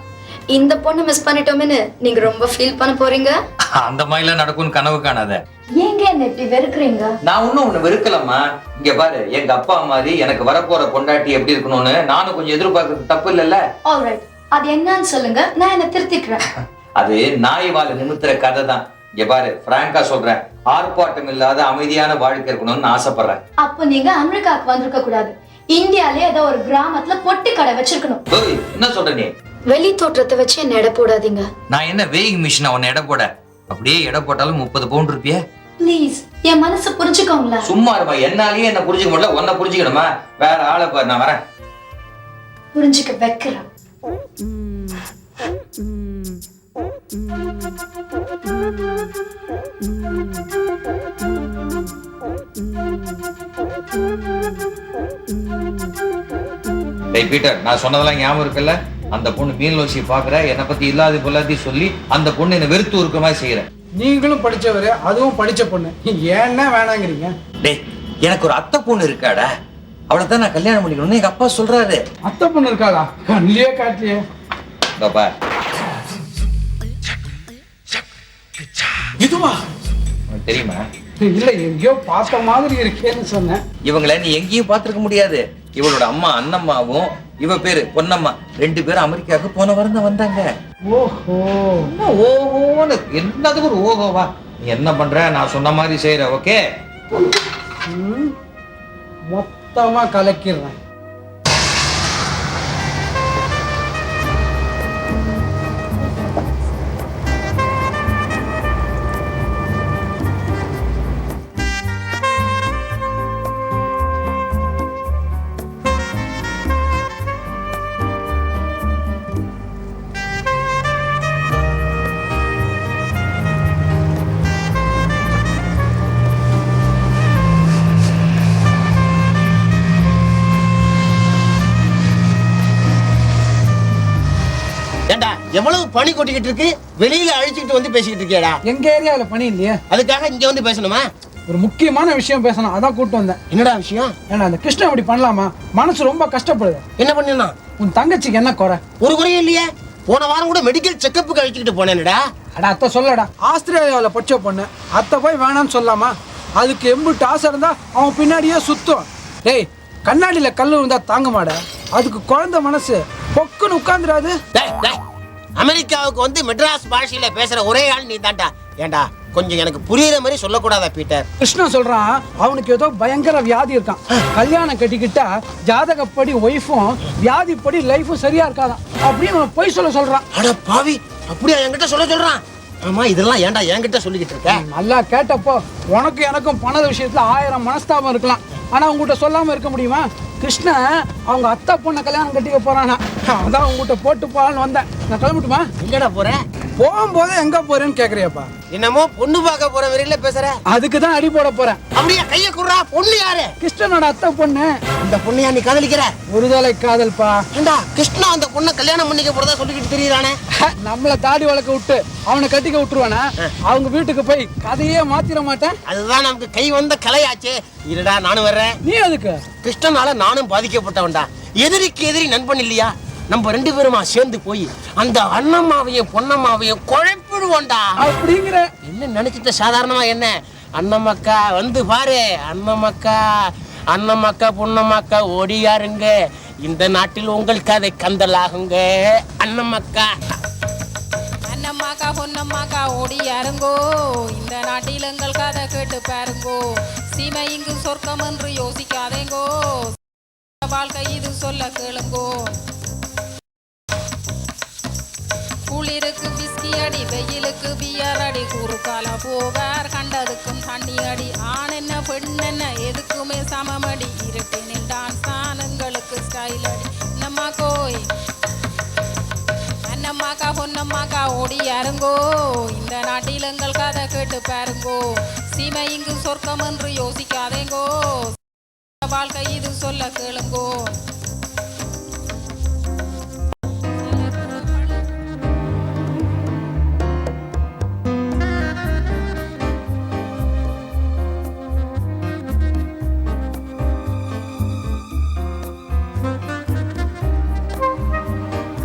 [SPEAKER 3] இந்த பொண்ணு மிஸ் பண்ணிட்டோமேன்னு நீங்க ரொம்ப ஃபீல் பண்ண போறீங்க.
[SPEAKER 2] அந்த மாதிரிலாம் நடக்கும்னு கனவு காணாத.
[SPEAKER 3] ஏங்க என்ன இப்படி வெறுக்குறீங்க?
[SPEAKER 2] நான் ஒன்னும் உன்னை வெறுக்கலம்மா. இங்க பாரு, எங்க அப்பா மாதிரி எனக்கு வரப்போற பொண்டாட்டி எப்படி இருக்கணும்னு நானும் கொஞ்சம் எதிர்பார்க்கறது தப்பு இல்லல்ல?
[SPEAKER 3] ஆல்ரைட், அது என்னன்னு சொல்லுங்க, நான் என்ன திருத்திக்கிறேன்.
[SPEAKER 2] அது நாய் வாழ நிமித்துற கதை தான். இங்க பாரு, பிராங்கா சொல்றேன், ஆர்ப்பாட்டம் இல்லாத அமைதியான வாழ்க்கை இருக்கணும்னு நான் ஆசைப்படுறேன்.
[SPEAKER 3] அப்போ நீங்க அமெரிக்காவுக்கு வந்திருக்க கூடாது. இந்தியாலே ஏதோ ஒரு கிராமத்துல பொட்டி கடை வச்சிருக்கணும்.
[SPEAKER 2] ஏய், என்ன சொல்ற நீ?
[SPEAKER 3] வெளி தோற்றத்தை வச்சு என்ன எடை போடாதீங்க.
[SPEAKER 2] நான் என்ன வேயிங் மிஷின் உன்னை எடை போட? அப்படியே எடை போட்டாலும் 30 பவுண்ட் இருப்பியே.
[SPEAKER 3] ப்ளீஸ் என் மனசை புரிஞ்சுக்கோங்களா?
[SPEAKER 2] சும்மா இருப்பா, என்னாலேயே என்ன புரிஞ்சுக்க முடியல, உன்னை புரிஞ்சுக்கணுமா? வேற ஆளை பாரு, நான் வரேன்.
[SPEAKER 3] புரிஞ்சுக்க வைக்கிறேன்.
[SPEAKER 2] டேய் பீட்டர், நான் சொன்னதெல்லாம் ஞாபகம் இருக்குல்ல? அந்த பொண்ணு மீனலோசி பாக்குற, என்னை பத்தி இல்லாத பொல்லாத்தையும் சொல்லி அந்த பொண்ணு என்ன வெறுத்து இருக்க மாதிரி செய்யறேன்.
[SPEAKER 17] நீங்களும் படிச்சவரு, அதுவும் படிச்ச பொண்ணு, ஏன்னா வேணாங்கிறீங்க?
[SPEAKER 2] டேய், எனக்கு ஒரு அத்தை பொண்ணு இருக்காடா, அவளை தான் நான் கல்யாணம் பண்ணிக்கணும்னு எங்க அப்பா சொல்றாரு.
[SPEAKER 17] அத்தை பொண்ணு இருக்காளா? கண்ணிலே காட்டலையே.
[SPEAKER 2] பாப்பா,
[SPEAKER 17] இதுவா?
[SPEAKER 2] உனக்கு தெரியுமா?
[SPEAKER 17] இல்ல, எங்கேயோ பார்த்த மாதிரி இருக்கேன்னு சொன்னேன்.
[SPEAKER 2] இவங்களை நீ எங்கேயும் பார்த்திருக்க முடியாது. இவளோட அம்மா அண்ணம்மாவும் இவ பேரு பொன்னம்மா 2 பேரும் அமெரிக்காவுக்கு போன வாரம் தான் வந்தாங்க.
[SPEAKER 17] ஓஹோ,
[SPEAKER 2] ஓஹோன்னு என்னதுக்கு ஒரு ஓஹோவா? நீ என்ன பண்ற? நான் சொன்ன மாதிரி செய்யற, ஓகே?
[SPEAKER 17] மொத்தமா கலக்கிடுறேன்.
[SPEAKER 1] ஏண்டா எவ்வளவு பனி கொட்டிக்கிட்டு இருக்கு, வெளியில அழிச்சுக்கிட்டு வந்து பேசிக்கிட்டு இருக்கியாடா?
[SPEAKER 17] எங்க ஏரியாவில் பனி இல்லையே,
[SPEAKER 1] அதுக்காக இங்க வந்து பேசணுமா?
[SPEAKER 17] ஒரு முக்கியமான விஷயம் பேசணும், அதான் கூட்டு வந்தேன்.
[SPEAKER 1] என்னடா விஷயம்?
[SPEAKER 17] ஏன்னா அந்த கிருஷ்ணன் அப்படி பண்ணலாமா? மனசு ரொம்ப கஷ்டப்படுது.
[SPEAKER 1] என்ன பண்ணா?
[SPEAKER 17] உன் தங்கச்சிக்கு என்ன குறை?
[SPEAKER 1] ஒரு குறையும் இல்லையே. போன வாரம் கூட மெடிக்கல் செக்கப்புக்கு அழிச்சுக்கிட்டு போனேன்டா.
[SPEAKER 17] அட அத்தை சொல்லடா, ஆஸ்திரேலியாவில் படிச்ச பொண்ணு, அத்தை போய் வேணான்னு சொல்லாமா? அதுக்கு எம்பிட்டு ஆசை இருந்தா அவன் பின்னாடியே சுத்தும். டேய், கண்ணாடியில கல்லு இருந்தா தாங்க மாட, அதுக்கு குழந்தை மனசு பொக்குன்னு உட்கார்ந்துடாது.
[SPEAKER 1] அமெரிக்காவுக்கு வந்து மெட்ராஸ் பாஷையில பேசுற ஒரே ஆள் நீ தான்டா. ஏண்டா கொஞ்சம் எனக்கு புரியுற மாதிரி சொல்லக்கூடாதா பீட்டர்?
[SPEAKER 17] கிருஷ்ணன் சொல்றான், அவனுக்கு ஏதோ பயங்கர வியாதி இருக்கான். கல்யாணம் கட்டிக்கிட்டா ஜாதகப்படி ஒய்ஃபும் வியாதிப்படி லைஃபும் சரியா இருக்காதான் அப்படின்னு அவன் பொய் சொல்றான்.
[SPEAKER 1] அட பாவி, அப்படியா என்கிட்ட சொல்றான்? ஆமா, இதெல்லாம் ஏன்டா என்கிட்ட சொல்லிக்கிட்டு இருக்க?
[SPEAKER 17] நல்லா கேட்டப்போ உனக்கு எனக்கும் பண விஷயத்துல 1000 மனஸ்தாபம் இருக்கலாம், ஆனா உங்ககிட்ட சொல்லாம இருக்க முடியுமா? கிருஷ்ணன் அவங்க அத்தை பொண்ணை கல்யாணம் கட்டிக்க போறானா, அதான் உங்ககிட்ட போட்டு போலான்னு வந்தேன். நான் கிளம்பிட்டுமா?
[SPEAKER 1] எங்கடா போறேன்?
[SPEAKER 17] போகும்போது எங்க போறேன்னு கேக்குறியாப்பா?
[SPEAKER 1] என்னமோ பொண்ணு பார்க்க போற வரையில பேசுற.
[SPEAKER 17] அதுக்கு தான் அடி போட போறேன்.
[SPEAKER 1] அப்படியே கைய குடுறா. பொண்ணு யாரு?
[SPEAKER 17] கிருஷ்ணனோட அத்தை பொண்ணு.
[SPEAKER 1] அந்த பொண்ணையா நீ காதலிக்கிற?
[SPEAKER 17] ஒருதலை காதல்பா.
[SPEAKER 1] ஏண்டா கிருஷ்ணா அந்த பொண்ணை கல்யாணம் பண்ணிக்க போறதா சொல்லிக்கிட்டு தெரியறானே.
[SPEAKER 17] நம்மள தாடி வளர்க்க விட்டு அவனை கட்டிக்க விட்டுருவானா? அவங்க வீட்டுக்கு போய் கதையே மாத்திர மாட்டேன்.
[SPEAKER 1] அதுதான் நமக்கு கை வந்த கலையாச்சே. இருடா, நானும் வர்றேன்.
[SPEAKER 17] நீ அதுக்கு?
[SPEAKER 1] கிருஷ்ணனால நானும் பாதிக்கப்பட்டவன்டா. எதிரிக்கு எதிரி நண்பன் இல்லையா? நம்ம 2 பேருமா சேர்ந்து போய் அந்த அண்ணம்மாவையும் பொன்னம்மாவையும் குழப்பிடுவோம்டா.
[SPEAKER 17] அப்படிங்கிற
[SPEAKER 1] என்ன நினைச்சிட்ட? சாதாரணமா என்ன? அண்ணம்மக்கா வந்து பாரு. அண்ணம்மக்கா பொன்னம்மாக்கா ஓடியாருங்க. இந்த நாட்டில் உங்கள் கதை கந்தலாகுங்க. அண்ணம்மக்கா
[SPEAKER 19] அண்ணம்மாக்கா பொன்னம்மாக்கா ஓடி யாருங்கோ, இந்த நாட்டில் எங்கள் கதை கேட்டு பாருங்கோ. சீமை இங்கு சொர்க்கம் என்று யோசிக்காதேங்கோ, வாழ்க்கை இது சொல்ல கேளுங்கோ. குளிருக்கு பிஸ்கி அடி, வெயிலுக்கு பியர் அடி, குறுக்கால போவார் கண்டதுக்கும் தண்ணி அடி. ஆண் என்ன பெண் என்ன எதுக்குமே சமமடி, இருட்டினில் டான்ஸ் தான் எங்களுக்கு ஸ்டைல் அடி. நம்ம கோய் அண்ணம்மாக்கா பொன்னம்மாக்கா ஓடி யாருங்கோ, இந்த நாட்டில் எங்கள் கதை கேட்டு பாருங்கோ. சீமை இங்கு சொர்க்கம் என்று யோசிக்காதேங்கோ, வாழ்க்கை இது சொல்ல கேளுங்கோ.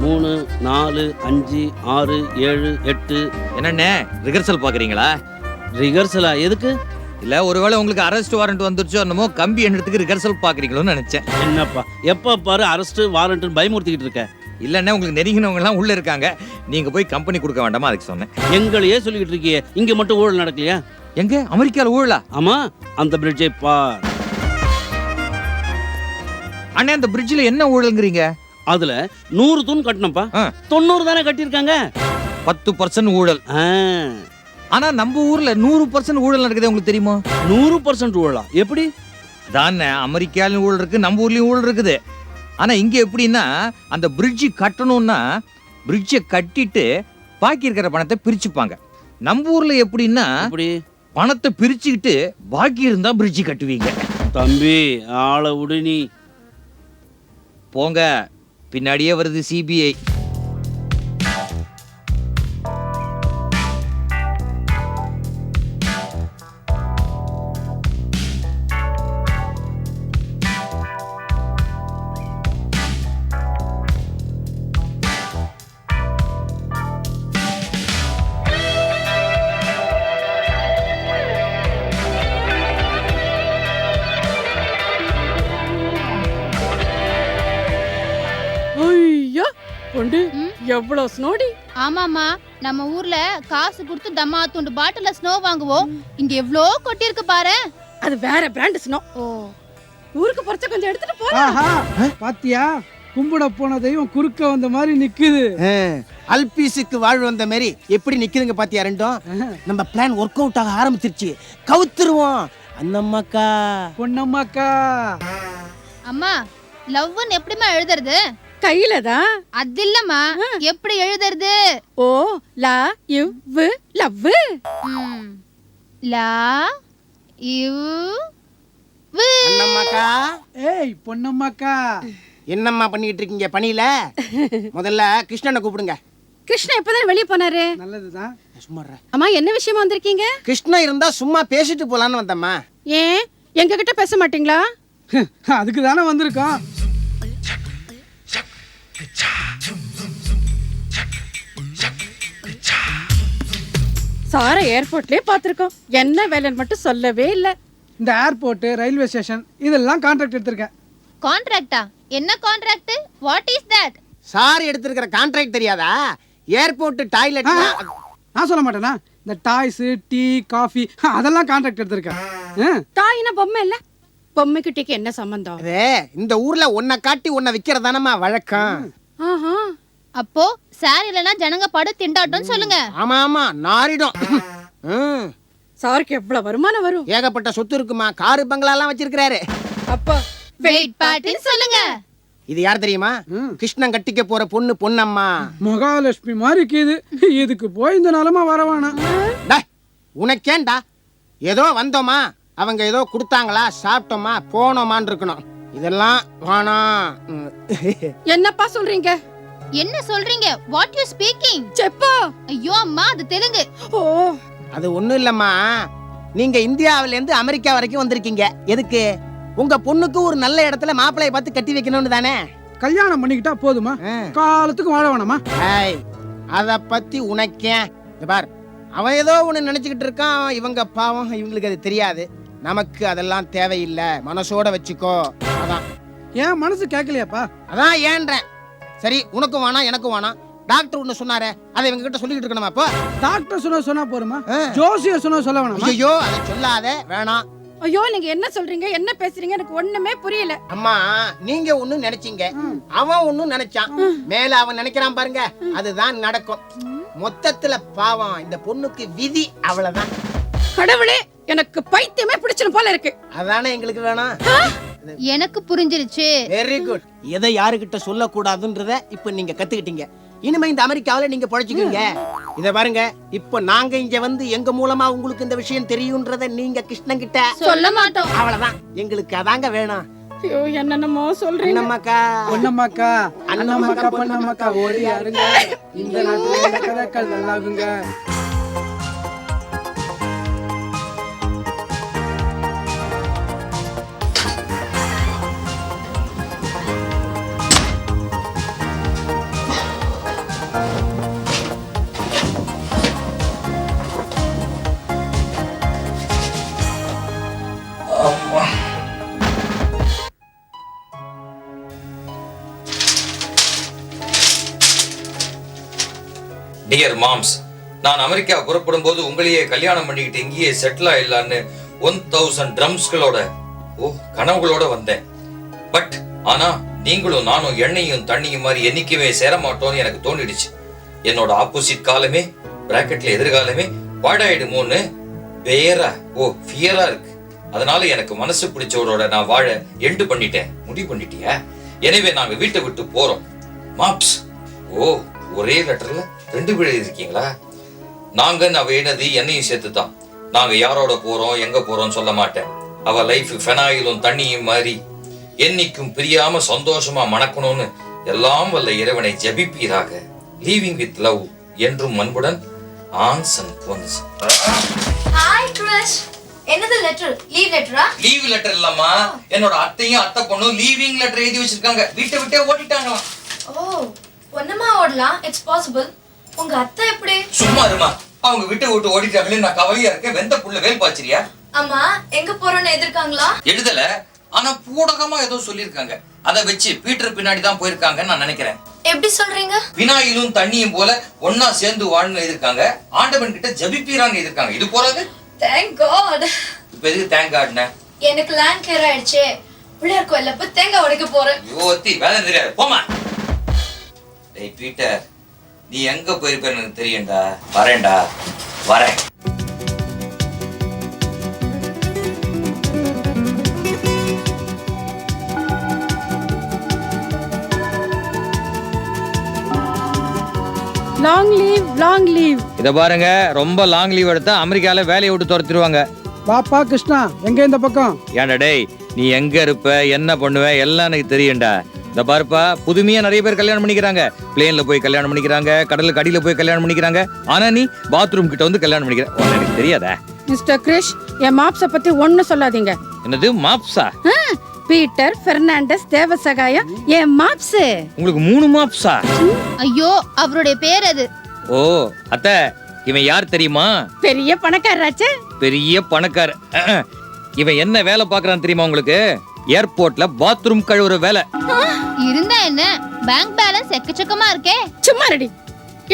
[SPEAKER 18] மூணு 4 5 6 7 8.
[SPEAKER 7] என்னண்ணே ரிஹர்சல் பாக்குறீங்களா?
[SPEAKER 18] ரிஹர்சலா? எதுக்கு?
[SPEAKER 7] இல்ல ஒருவேளை உங்களுக்கு அரெஸ்ட் வாரண்ட் வந்துருச்சோ என்னமோ கம்பி எண்ணத்துக்கு ரிஹர்சல் பாக்குறீங்களோன்னு நினைச்சேன்.
[SPEAKER 18] என்னப்பா எப்ப பாரு அரெஸ்ட் வாரண்ட் பயமுறுத்திக்கிட்டு இருக்க?
[SPEAKER 7] இல்லைன்னா உங்களுக்கு நெருங்கினவங்க எல்லாம் உள்ள இருக்காங்க. நீங்க போய் கம்பெனி கொடுக்க வேண்டாமா அதுக்கு சொன்னேன்.
[SPEAKER 18] எங்களையே சொல்லிக்கிட்டு இருக்கியே, இங்க மட்டும் ஊழல் நடக்கலையா?
[SPEAKER 7] எங்க அமெரிக்கால ஊழலா?
[SPEAKER 18] ஆமா, அந்த பிரிட்ஜை பார்.
[SPEAKER 7] அண்ணே அந்த பிரிட்ஜ்ல என்ன ஊழல்ங்கறீங்க?
[SPEAKER 18] அதுல 100 தூண் கட்டணும்ப்பா, 90 தானே கட்டியிருக்காங்க.
[SPEAKER 7] 10% ஊழல். ஆனா நம்ம ஊர்ல 100% ஊழல் நடக்குது, உங்களுக்கு தெரியுமா?
[SPEAKER 18] 100% ஊழலா? எப்படி?
[SPEAKER 7] தானே அமெரிக்காலையும் ஊழல் இருக்கு, நம்ம ஊர்லயும் ஊழல் இருக்குது. ஆனா இங்க எப்படின்னா அந்த பிரிட்ஜ் கட்டணும்னா பிரிட்ஜை கட்டிட்டு பாக்கி இருக்கிற பணத்தை பிரிச்சுப்பாங்க. நம்ம ஊர்ல எப்படின்னா பணத்தை பிரிச்சுக்கிட்டு பாக்கி இருந்தா பிரிட்ஜ் கட்டுவீங்க.
[SPEAKER 18] தம்பி ஆளை விடு நீ.
[SPEAKER 7] போங்க, பின்னாடியே வருது சிபிஐ.
[SPEAKER 16] ஐயோ பொண்டு எவ்வளவு ஸ்னோடி.
[SPEAKER 5] ஆமாமா, நம்ம ஊர்ல காசு கொடுத்து தம்மா துண்டு பாட்டில ஸ்னோ வாங்குவோம். இங்க எவ்ளோ கொட்டி இருக்கு பாரு.
[SPEAKER 16] அது வேற பிராண்ட் ஸ்னோ. ஓ, ஊருக்கு பொறுத்த கொஞ்சம் எடுத்துட்டு போலாம்.
[SPEAKER 17] பாத்தியா, கும்பிட போன தெய்வம் குறுக்க வந்த மாதிரி நிக்குது.
[SPEAKER 1] அல்பீஸுக்கு வாழ் வந்த மாதிரி எப்படி நிக்குதுங்க பாத்தியா ரெண்டும். நம்ம பிளான் ஒர்க் அவுட் ஆக ஆரம்பிச்சிருச்சு, கவுத்துருவோம். அண்ணம்மாக்கா
[SPEAKER 17] பொன்னம்மாக்கா.
[SPEAKER 5] அம்மா, லவ்னு எப்படிமா எழுதுறது?
[SPEAKER 16] கையில தான்.
[SPEAKER 5] அது இல்லம்மா, எப்படி எழுதுறது?
[SPEAKER 16] ஓ, லா இவ் லவ்.
[SPEAKER 5] லா இவ்
[SPEAKER 1] அண்ணம்மாக்கா.
[SPEAKER 17] ஏய் பொன்னம்மாக்கா,
[SPEAKER 1] என்னம்மா பண்ணிட்டு இருக்கீங்க பணியில? முதல்ல கிருஷ்ணனை கூப்பிடுங்க.
[SPEAKER 16] கிருஷ்ணா இப்பதான் வெளியே போனாரு.
[SPEAKER 17] நல்லதுதான்.
[SPEAKER 1] சும்மா
[SPEAKER 16] அம்மா, என்ன விஷயமா வந்திருக்கீங்க?
[SPEAKER 1] கிருஷ்ணா இருந்தா சும்மா பேசிட்டு போலான்னு வந்தம்மா.
[SPEAKER 16] ஏன் எங்க கிட்ட பேச மாட்டீங்களா?
[SPEAKER 17] அதுக்கு தானே வந்திருக்கோம்.
[SPEAKER 16] சார ஏர்போர்ட்லயே பாத்திருக்கோம், என்ன வேலைன்னு மட்டும் சொல்லவே இல்ல.
[SPEAKER 17] இந்த ஏர்போர்ட், ரயில்வே ஸ்டேஷன் இதெல்லாம் கான்ட்ராக்ட் எடுத்திருக்கேன்.
[SPEAKER 5] கான்ட்ராக்டா? என்ன contract? What is that?
[SPEAKER 1] Sir எடுத்திருக்கிற கான்ட்ராக்ட் தெரியாதா? Airport toilet.
[SPEAKER 17] நான் சொல்ல மாட்டேனா? இந்த டாய்ஸ், டீ, காஃபி அதெல்லாம் கான்ட்ராக்ட் எடுத்திருக்கேன்.
[SPEAKER 16] டாய்னா பொம்மை இல்ல, பொம்மை கிட்டக்கு என்ன சம்பந்தம்?
[SPEAKER 1] இந்த ஊர்ல ஒன்ன காட்டி ஒன்ன விக்கிறதானமா வழக்கம்.
[SPEAKER 5] அப்போ சார் இல்லனா ஜனங்க படு திண்டாட்டம்னு சொல்லுங்க.
[SPEAKER 1] ஆமா ஆமா, நாரிடும்.
[SPEAKER 16] சாருக்கு எவ்வளவு வருமானம் வரும்?
[SPEAKER 1] ஏகப்பட்ட சொத்து இருக்குமா, காரு பங்களா எல்லாம் வச்சிருக்காரு.
[SPEAKER 16] அப்போ
[SPEAKER 5] வெயிட் பார்ட்டின்னு சொல்லுங்க.
[SPEAKER 1] இது யார் தெரியுமா? கிருஷ்ணன் கட்டிக்க போற பொண்ணு பொன்னம்மா.
[SPEAKER 17] மகாலட்சுமி மாதிரி இருக்குது. இதுக்கு போய் இந்த நிலமா வரவானா?
[SPEAKER 1] உனக்கேண்டா, ஏதோ வந்தோமா, அவங்க ஏதோ கொடுத்தாங்களா, சாப்பிட்டோமா, போனோமான்னு இருக்கணும். இதெல்லாம் வேணாம்.
[SPEAKER 16] என்னப்பா சொல்றீங்க?
[SPEAKER 5] என்ன சொல்றீங்க? What you speaking?
[SPEAKER 16] செப்பா.
[SPEAKER 5] ஐயோ அம்மா, அது தெலுங்கு.
[SPEAKER 16] ஓ,
[SPEAKER 1] அது ஒண்ணும் இல்லம்மா. நீங்க இந்தியாவில இருந்து அமெரிக்கா வரைக்கும் வந்திருக்கீங்க. எதுக்கு? உங்க பொண்ணுக்கு ஒரு நல்ல இடத்துல மாப்பிளைய பார்த்து கட்டி வைக்கணும்னு தானே?
[SPEAKER 17] கல்யாணம் பண்ணிக்கிட்டா போதுமா? காலத்துக்கு வாழ வேணாமா?
[SPEAKER 1] அத பத்தி உனக்கே பார், அவன் ஏதோ ஒண்ணு நினைச்சுக்கிட்டு இருக்கான். இவங்க பாவம், இவங்களுக்கு அது தெரியாது. நமக்கு அதெல்லாம் தேவையில்லை, மனசோட வச்சுக்கோ. அதான்.
[SPEAKER 17] ஏன் மனசு கேட்கலையாப்பா?
[SPEAKER 1] அதான் ஏன்றேன். சரி, உனக்கும் வேணாம் எனக்கும் வேணாம். டாக்டர் ஒண்ணு சொன்னாரு, அதை இவங்க கிட்ட சொல்லிட்டு இருக்கணுமா? அப்போ
[SPEAKER 17] டாக்டர் சொன்னா போருமா? ஜோசியர் சொல்ல வேணாமா?
[SPEAKER 1] ஐயோ, அதை சொல்லாத, வேணாம்.
[SPEAKER 16] ஐயோ, நீங்க என்ன சொல்றீங்க, என்ன பேசுறீங்க, எனக்கு ஒண்ணுமே புரியல.
[SPEAKER 1] அம்மா, நீங்க ஒண்ணு நினைச்சீங்க, அவன் ஒண்ணு நினைச்சான். மேல அவன் நினைக்கிறான் பாருங்க, அதுதான் நடக்கும். மொத்தத்துல பாவம் இந்த பொண்ணுக்கு விதி, அவ்வளவுதான்.
[SPEAKER 16] கடவுளே, எனக்கு பைத்தியமே பிடிச்சிரும் போல இருக்கு.
[SPEAKER 1] அதானே எங்களுக்கு வேணாம்.
[SPEAKER 5] எனக்கு புரிஞ்சிருச்சு.
[SPEAKER 1] Very good. எதை யாருகிட்ட சொல்லக்கூடாதுன்றத இப்ப நீங்க கத்துக்கிட்டீங்க. இனிமே இந்த அமெரிக்காவில நீங்க பழச்சிக்கீங்க. இத பாருங்க, இப்ப நாங்க இங்க வந்து எங்க மூலமா உங்களுக்கு இந்த விஷயம் தெரியும்ன்றத நீங்க கிருஷ்ணன் கிட்ட
[SPEAKER 5] சொல்ல மாட்டோம்.
[SPEAKER 1] அவ்வளவுதான், எங்களுக்கு அதாங்க வேணும்.
[SPEAKER 16] ஐயோ, என்னென்னமோ சொல்றீங்க.
[SPEAKER 1] அண்ணம்மாக்கா,
[SPEAKER 17] பொன்னம்மாக்கா,
[SPEAKER 1] அண்ணம்மாக்கா,
[SPEAKER 17] பொன்னம்மாக்கா ஓடி யாருங்க இந்த நாட்டுல கதைகள் நல்லாகுங்க.
[SPEAKER 7] டியர் மாம்ஸ், நான் அமெரிக்கா புறப்படும் போது உங்களையே கல்யாணம் பண்ணிக்கிட்டு இங்கேயே செட்டில் ஆயிடலான்னு 1000 ட்ரம்ஸ்களோட கனவுகளோட வந்தேன். பட் ஆனா நீங்களும் நானும் எண்ணெயும் தண்ணியும் மாதிரி என்னைக்குமே சேர மாட்டோம்னு எனக்கு தோணிடுச்சு. என்னோட ஆப்போசிட் காலமே பிராக்கெட்ல எதிர்காலமே பாடாயிடுமோன்னு ஃபியரா இருக்கு. அதனால எனக்கு மனசு பிடிச்சவரோட நான் வாழ எண்டு பண்ணிட்டேன். முடிவு பண்ணிட்டியா? எனவே நாங்க வீட்டை விட்டு போறோம். மாப்ஸ், ஒரே லெட்டர்ல 2 பேர் இருக்கீங்களா? நாங்க அவ என்னது என்னையும் சேர்த்துதான். நாங்க யாரோட போறோம் எங்க போறோம் சொல்ல மாட்டேன். அவ லைஃப் ஃபெனாயிலும் தண்ணியும் மாதிரி என்னைக்கும் பிரியாம சந்தோஷமா மணக்கணும்னு எல்லாம் வல்ல இறைவனை ஜபிப்பீராக. லீவிங் வித் லவ் என்றும் அன்புடன் ஆன்சன் போன்ஸ்.
[SPEAKER 3] Hi Chris. என்னது லெட்டர்? லீவ் லெட்டரா?
[SPEAKER 7] லீவ் லெட்டர் இல்லம்மா, என்னோட அத்தையும் அத்தை பொண்ணும் லீவிங் லெட்டர் எழுதி வச்சிருக்காங்க. வீட்டை விட்டே ஓடிட்டாங்களாம்.
[SPEAKER 3] ஒண்ணுமா ஓடலாம்? It's possible. உங்க அத்தை எப்படி?
[SPEAKER 7] சும்மா இருமா, அவங்க வீட்டை விட்டு ஓடிட்டாங்களே, நான் கவலையா இருக்கேன். வெந்த புள்ள வேல் பாச்சிரியா?
[SPEAKER 3] அம்மா எங்க போறோம்னு எதிர்க்காங்களா?
[SPEAKER 7] எழுதல, ஆனா பூடகமா ஏதோ சொல்லிருக்காங்க. அதை வச்சு பீட்டர் பின்னாடி தான் போயிருக்காங்கன்னு நான் நினைக்கிறேன்.
[SPEAKER 3] எப்படி சொல்றீங்க?
[SPEAKER 7] வினாயிலும் தண்ணியும் போல ஒன்னா சேர்ந்து வாழ்னு எழுதிருக்காங்க. ஆண்டவன் கிட்ட ஜபிப்பீரான்னு எழுதிருக்காங்க. இது போறது?
[SPEAKER 3] Thank God.
[SPEAKER 7] இப்ப எதுக்கு தேங்க் காட்ன?
[SPEAKER 3] எனக்கு லேண்ட் கேர் ஆயிடுச்சு. பிள்ளையார் கோயில்ல போய் தேங்காய் உடைக்க போறேன்.
[SPEAKER 7] யோத்தி வேலை தெரியாது, போமா. டேய் பீட்டர், நீ எங்க போயிருப்பேன்னு எனக்கு தெரியும்டா. வரேன்டா, வரேன்.
[SPEAKER 16] Long leave long leave.
[SPEAKER 7] இத பாருங்க, ரொம்ப லாங் லீவ் எடுத்தா அமெரிக்கால வேலையை விட்டு துரத்திடுவாங்க.
[SPEAKER 17] பாப்பா கிருஷ்ணா, எங்க இந்த பக்கம்?
[SPEAKER 7] ஏன்டா டேய், நீ எங்க இருப்ப என்ன பண்ணுவ எல்லாம் எனக்கு தெரியும்டா. இந்த பாருப்பா, புதுமையா நிறைய பேர் கல்யாணம் பண்ணிக்கிறாங்க. பிளேன்ல போய் கல்யாணம் பண்ணிக்கிறாங்க, கடலுக்கு அடியில போய் கல்யாணம் பண்ணிக்கிறாங்க. ஆனா நீ பாத்ரூம் கிட்ட வந்து கல்யாணம் பண்ணிக்கிற. எனக்கு தெரியாதா?
[SPEAKER 16] மிஸ்டர் கிரிஷ், என் மாப்ஸ பத்தி ஒண்ணு சொல்லாதீங்க.
[SPEAKER 7] என்னது மாப்ஸா?
[SPEAKER 16] பீட்டர் பெர்னாண்டஸ் தேவசகாயம் என் மாப்ஸ்.
[SPEAKER 7] உங்களுக்கு 3 மாப்ஸா?
[SPEAKER 5] ஐயோ, அவருடைய பேர் அது.
[SPEAKER 7] ஓ அத்தை, இவன் யார் தெரியுமா?
[SPEAKER 16] பெரிய பணக்காரராச்சே.
[SPEAKER 7] பெரிய பணக்கார. இவன் என்ன வேலை பாக்குறான் தெரியுமா உங்களுக்கு? ஏர்போர்ட்ல பாத்ரூம் கழுவுற வேலை.
[SPEAKER 5] இருந்தா என்ன, பேங்க் பேலன்ஸ் எக்கச்சக்கமா இருக்கே.
[SPEAKER 16] சும்மா ரெடி.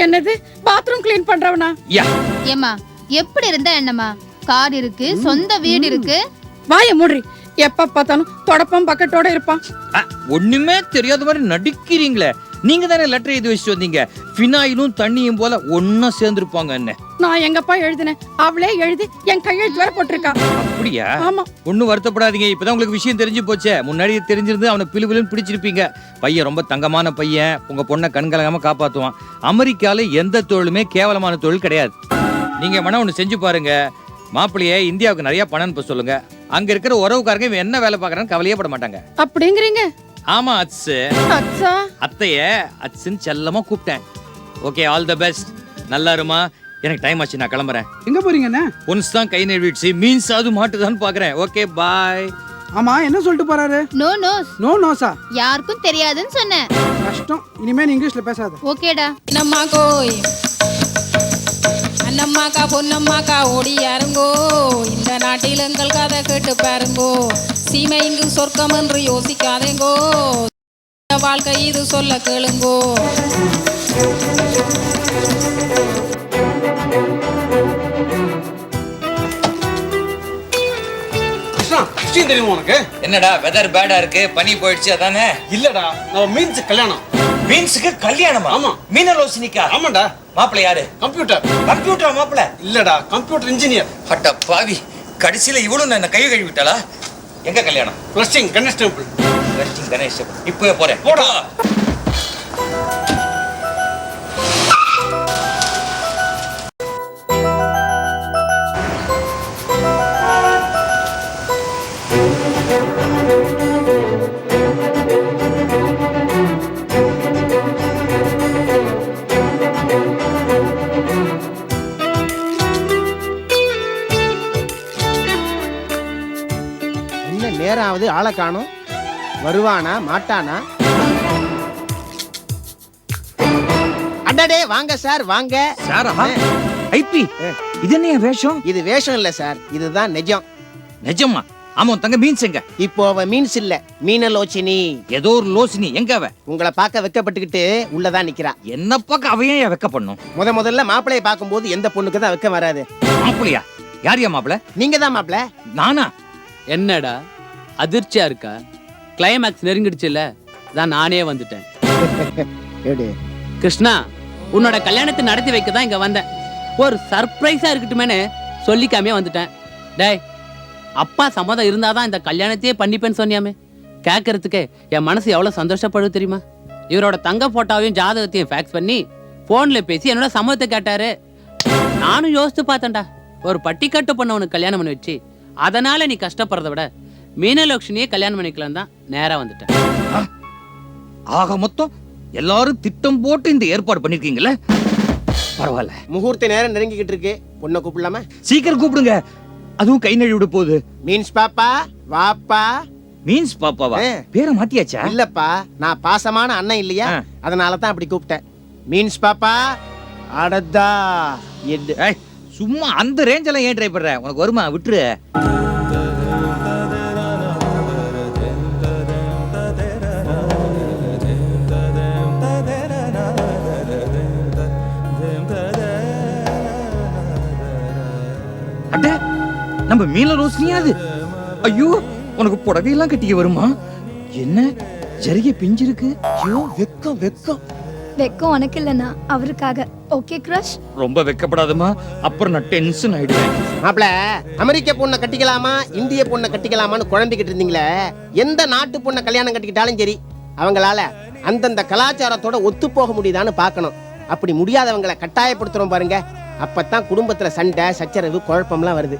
[SPEAKER 16] என்னது பாத்ரூம் க்ளீன் பண்றவனா?
[SPEAKER 5] ஏமா, எப்படி இருந்தா என்னமா? கார் இருக்கு, சொந்த வீடு இருக்கு.
[SPEAKER 16] வாய மூடி. எப்ப பார்த்தாலும் தொடப்பம் பக்கெட்டோட இருப்பான்.
[SPEAKER 7] ஒண்ணுமே தெரியாத மாதிரி நடிக்கிறீங்களே. நீங்க தானே லெட்டர் எழுதி வச்சுட்டு வந்தீங்க. ஃபினாயிலும் தண்ணியும் போல ஒன்னா சேர்ந்துருப்பாங்க. என்ன
[SPEAKER 16] நான் எங்கப்பா எழுதினேன்? அவளே எழுதி என் கையெழுத்து வேற போட்டிருக்கா.
[SPEAKER 7] அப்படியா?
[SPEAKER 16] ஆமா.
[SPEAKER 7] ஒன்னும் வருத்தப்படாதீங்க, இப்பதான் உங்களுக்கு விஷயம் தெரிஞ்சு போச்சே. முன்னாடி தெரிஞ்சிருந்து அவனை பிலுபிலுன்னு பிடிச்சிருப்பீங்க. பையன் ரொம்ப தங்கமான பையன். உங்க பொண்ணை கண்கலங்காம காப்பாத்துவான். அமெரிக்கால எந்த தொழிலுமே கேவலமான தொழில் கிடையாது. நீங்க வேணா ஒண்ணு செஞ்சு பாருங்க. மாப்பிள்ளைய இந்தியாவுக்கு நிறைய பணம் அனுப்ப சொல்லுங்க. அங்க இருக்கிற உறவுக்காரங்க இவன் என்ன வேலை பாக்குறான்னு கவலையே பட மாட்டாங்க.
[SPEAKER 16] அப்படிங்கிறீங்க?
[SPEAKER 7] ஆமா அட்ஸ்.
[SPEAKER 16] அச்சா.
[SPEAKER 7] அத்தைய அட்ஸ்ன்னு செல்லமா கூப்பிட்டேன். Okay, all the best. நல்லா இருமா. எனக்கு டைம் ஆச்சு, நான் கிளம்புறேன்.
[SPEAKER 17] எங்க போறீங்கண்ணே?
[SPEAKER 7] ஒன்ஸ் தான் கை நழுவிடுச்சு, மீன்ஸ் அது மாட்டுதான்னு பாக்குறேன். Okay bye.
[SPEAKER 17] ஆமா, என்ன சொல்லிட்டு போறாரு?
[SPEAKER 5] No knows.
[SPEAKER 17] நோ நோஸா?
[SPEAKER 5] யாருக்கும் தெரியாதுன்னு சொன்னேன்.
[SPEAKER 17] கஷ்டம், இனிமே நீ இங்கிலீஷ்ல பேசாத.
[SPEAKER 5] ஓகேடா.
[SPEAKER 19] நம்மா கோய் அண்ணம்மாக்கா பொன்னம்மாக்கா ஓடி யாருங்கோ, இந்த நாட்டில் எங்கள் கதை கேட்டு பாருங்கோ. சீமை இங்கு சொர்க்கம் என்று யோசிக்காதேங்கோ, வாழ்க்கை இது சொல்ல கேளுங்கோ.
[SPEAKER 11] விஷயம் தெரியுமா உனக்கு?
[SPEAKER 7] என்னடா வெதர் பேடா இருக்கு, பனி போயிடுச்சு அதானே?
[SPEAKER 11] இல்லடா, நம்ம மீன்ஸ் கல்யாணம்.
[SPEAKER 7] மீன்ஸுக்கு கல்யாணமா?
[SPEAKER 11] ஆமா.
[SPEAKER 7] மீனலோசினிக்கா?
[SPEAKER 11] ஆமாடா.
[SPEAKER 7] மாப்பிள்ளை யாரு?
[SPEAKER 11] கம்ப்யூட்டர்.
[SPEAKER 7] கம்ப்யூட்டர் மாப்பிள்ளை?
[SPEAKER 11] இல்லடா, கம்ப்யூட்டர் இன்ஜினியர்.
[SPEAKER 7] அட்ட பாவி, கடைசியில இவ்வளவு என்ன கை கழுவி விட்டாளா? எங்க கல்யாணம்?
[SPEAKER 11] Christian Ganesh temple.
[SPEAKER 7] Christian Ganesh temple. இப்போ போறேன்.
[SPEAKER 11] போடா.
[SPEAKER 1] நேராவது ஆளை காணும். வருவானா மாட்டானா? அடடே, வாங்க சார், வாங்க
[SPEAKER 7] சார். ஐபி, இது என்ன வேஷம்?
[SPEAKER 1] இது வேஷம் இல்ல சார், இதுதான் நிஜம்.
[SPEAKER 7] நிஜமா? ஆமா உன் தங்க மீன்ஸ் எங்க?
[SPEAKER 1] இப்போ அவ மீன்ஸ் இல்ல, மீனலோச்சினி.
[SPEAKER 7] ஏதோ ஒரு லோசினி. எங்க அவ?
[SPEAKER 1] உங்களை பார்க்க வெக்கப்பட்டுக்கிட்டு உள்ளதான் நிக்கிறா.
[SPEAKER 7] என்ன பார்க்க அவ ஏன் வெக்க பண்ணும்?
[SPEAKER 1] முதல்ல மாப்பிளைய பார்க்கும்போது எந்த பொண்ணுக்கு தான் வெக்க வராது?
[SPEAKER 7] மாப்பிளையா? யாரியா மாப்பிள?
[SPEAKER 1] நீங்க தான் மாப்பிள.
[SPEAKER 7] நானா?
[SPEAKER 6] என்னடா அதிர்ச்சியா இருக்கா? கிளைமேக்ஸ் நெருங்கிடுச்சுல்ல, தான் நானே வந்துட்டேன். கிருஷ்ணா, உன்னோட கல்யாணத்தை நடத்தி வைக்க தான் இங்க வந்தேன். ஒரு சர்ப்ரைஸா இருக்கட்டுமேனு சொல்லிக்காமே வந்துட்டேன். டேய், அப்பா சம்மதம் இருந்தாதான் இந்த கல்யாணத்தையே பண்ணிப்பேன்னு சொன்னியாமே. கேட்கறதுக்கு என் மனசு எவ்வளவு சந்தோஷப்படுது தெரியுமா? இவரோட தங்க போட்டோவையும் ஜாதகத்தையும் ஃபேக்ஸ் பண்ணி போன்ல பேசி என்னோட சம்மதத்தை கேட்டாரு. நானும் யோசித்து பார்த்தேன்டா, ஒரு பட்டிக்கட்டு பொண்ணவனுக்கு கல்யாணம் பண்ணி வச்சு அதனால நீ கஷ்டப்படுறத விட மீனலட்சுமியே கல்யாணம் பண்ணிக்கலாம் தான் நேரா வந்துட்டேன்.
[SPEAKER 7] ஆக மொத்தம் எல்லாரும் திட்டம் போட்டு இந்த ஏற்பாடு பண்ணிருக்கீங்கல்ல? பரவாயில்ல.
[SPEAKER 1] முகூர்த்த நேரம் நெருங்கிக்கிட்டு இருக்கு. பொண்ணை கூப்பிடலாமா?
[SPEAKER 7] சீக்கிரம் கூப்பிடுங்க. அதுவும் கை நழுவி விட போகுது.
[SPEAKER 1] மீன்ஸ் பாப்பா வாப்பா.
[SPEAKER 7] மீன்ஸ் பாப்பாவா? பேரை மாத்தியாச்சா?
[SPEAKER 1] இல்லப்பா, நான் பாசமான அண்ணன் இல்லையா, அதனால தான் அப்படி கூப்பிட்டேன். மீன்ஸ் பாப்பா அடடா.
[SPEAKER 7] சும்மா அந்த ரேஞ்செல்லாம் ஏன் ட்ரை பண்ற? உனக்கு வருமா? விட்டுரு. நம்ம மீன ரோஷினியா அது? ஐயோ, உனக்கு புடவையெல்லாம் கட்டிக்க வருமா? என்ன ஜரிய பிஞ்சிருக்கு?
[SPEAKER 1] ஐயோ, வெக்கம் வெக்கம்
[SPEAKER 3] வெக்கம் உனக்கு இல்லைன்னா அவருக்காக. Okay crush?
[SPEAKER 7] ரொம்ப வெக்கப்படாதமா, அப்புறம் நான் டென்ஷன் ஆயிடுவேன்.
[SPEAKER 1] மாப்ள, அமெரிக்க பொண்ணை கட்டிக்கலாமா இந்திய பொண்ணை கட்டிக்கலாமான்னு குழம்பிக்கிட்டு இருந்தீங்களே, எந்த நாட்டு பொண்ணை கல்யாணம் கட்டிக்கிட்டாலும் சரி, அவங்களால அந்தந்த கலாச்சாரத்தோட ஒத்து போக முடியுதான்னு பார்க்கணும். அப்படி முடியாதவங்களை கட்டாயப்படுத்துறோம் பாருங்க, அப்பதான் குடும்பத்துல சண்டை சச்சரவு குழப்பம்லாம் வருது.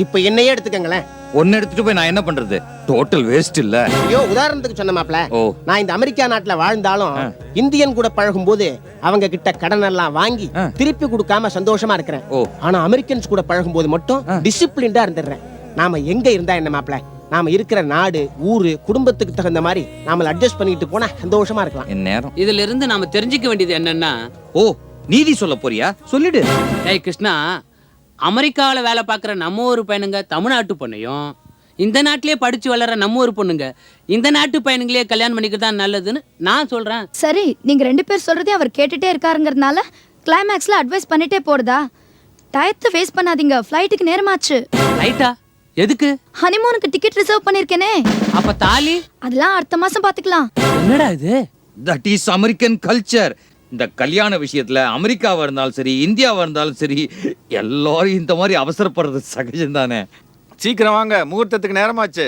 [SPEAKER 1] இப்ப என்னையே எடுத்துக்கங்களேன்.
[SPEAKER 7] ஒன்னு எடுத்துட்டு போய் நான் என்ன பண்றது? டோட்டல் வேஸ்ட் இல்ல?
[SPEAKER 1] ஐயோ, உதாரணத்துக்கு சொன்ன மாப்ள, நான் இந்த அமெரிக்கா நாட்டுல வாழ்ந்தாலும் இந்தியன் கூட பழகும் போது அவங்க கிட்ட கடன் எல்லாம் வாங்கி திருப்பி கொடுக்காம சந்தோஷமா இருக்கிறேன். ஆனா அமெரிக்கன்ஸ் கூட பழகும் போது மட்டும் டிசிப்ளின்டா இருந்துடுறேன். நாம எங்க இருந்தா என்ன மாப்ள, நாம இருக்கிற நாடு ஊரு குடும்பத்துக்கு தகுந்த மாதிரி நாம அட்ஜஸ்ட் பண்ணிட்டு போனா சந்தோஷமா இருக்கலாம்.
[SPEAKER 7] நேரம்
[SPEAKER 6] இதுல இருந்து நாம தெரிஞ்சுக்க வேண்டியது என்னன்னா,
[SPEAKER 7] நீதி சொல்ல போறியா? சொல்லிடு.
[SPEAKER 6] ஏய் கிருஷ்ணா, அமெரிக்காவில வேலை பார்க்குற நம்ம ஒரு பையனுங்க தமிழ்நாட்டு பொண்ணையும், இந்த நாட்டிலேயே படிச்சு வளர நம்ம ஒரு பொண்ணுங்க இந்த நாட்டு பையனுங்களே கல்யாணம் பண்ணிக்கிறது தான் நல்லதுன்னு நான் சொல்றேன்.
[SPEAKER 3] சரி, நீங்க 2 பேர் சொல்றதே அவர் கேட்டுட்டே இருக்காருங்கிறதுனால கிளைமேக்ஸ்ல அட்வைஸ் பண்ணிட்டே போறதா? டயத்தை வேஸ்ட் பண்ணாதீங்க, ஃப்ளைட்டுக்கு நேரமாச்சு.
[SPEAKER 6] ஃப்ளைட்டா? எதுக்கு?
[SPEAKER 3] ஹனிமூனுக்கு டிக்கெட் ரிசர்வ் பண்ணிருக்கேனே.
[SPEAKER 6] அப்ப தாலி?
[SPEAKER 3] அதெல்லாம் அடுத்த மாசம் பாத்துக்கலாம்.
[SPEAKER 6] என்னடா இது?
[SPEAKER 7] That is American culture. இந்த கல்யாண விஷயத்துல அமெரிக்காவா இருந்தாலும் சரி இந்தியாவா இருந்தாலும் சரி எல்லாரும் இந்த மாதிரி அவசரப்படுறது சகஜம் தானே.
[SPEAKER 22] சீக்கிரம் வாங்க, முகூர்த்தத்துக்கு நேரமாச்சு.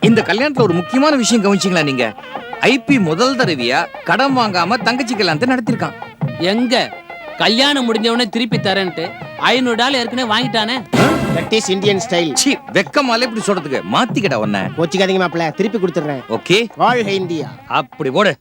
[SPEAKER 7] இந்த கல்யாணத்துல ஒரு முக்கியமான விஷயம் கவனிச்சீங்களா நீங்க? ஐபி முதல் தடவையா கடன் வாங்காம தங்கச்சி கல்யாணத்தை நடத்திருக்கான்.
[SPEAKER 6] எங்க கல்யாணம் முடிஞ்சவனே திருப்பி தரேன்ட்டு $500 ஏற்கனவே வாங்கிட்டானே.
[SPEAKER 1] That is Indian style.
[SPEAKER 7] சி, வெக்கமால இப்படி சொல்றதுக்கு மாத்திக்கடா ஒண்ணே.
[SPEAKER 1] கோச்சிக்காதீங்க மாப்ள, திருப்பி கொடுத்துறேன்.
[SPEAKER 7] ஓகே,
[SPEAKER 1] வாழ்க இந்தியா.
[SPEAKER 7] அப்படி போடு.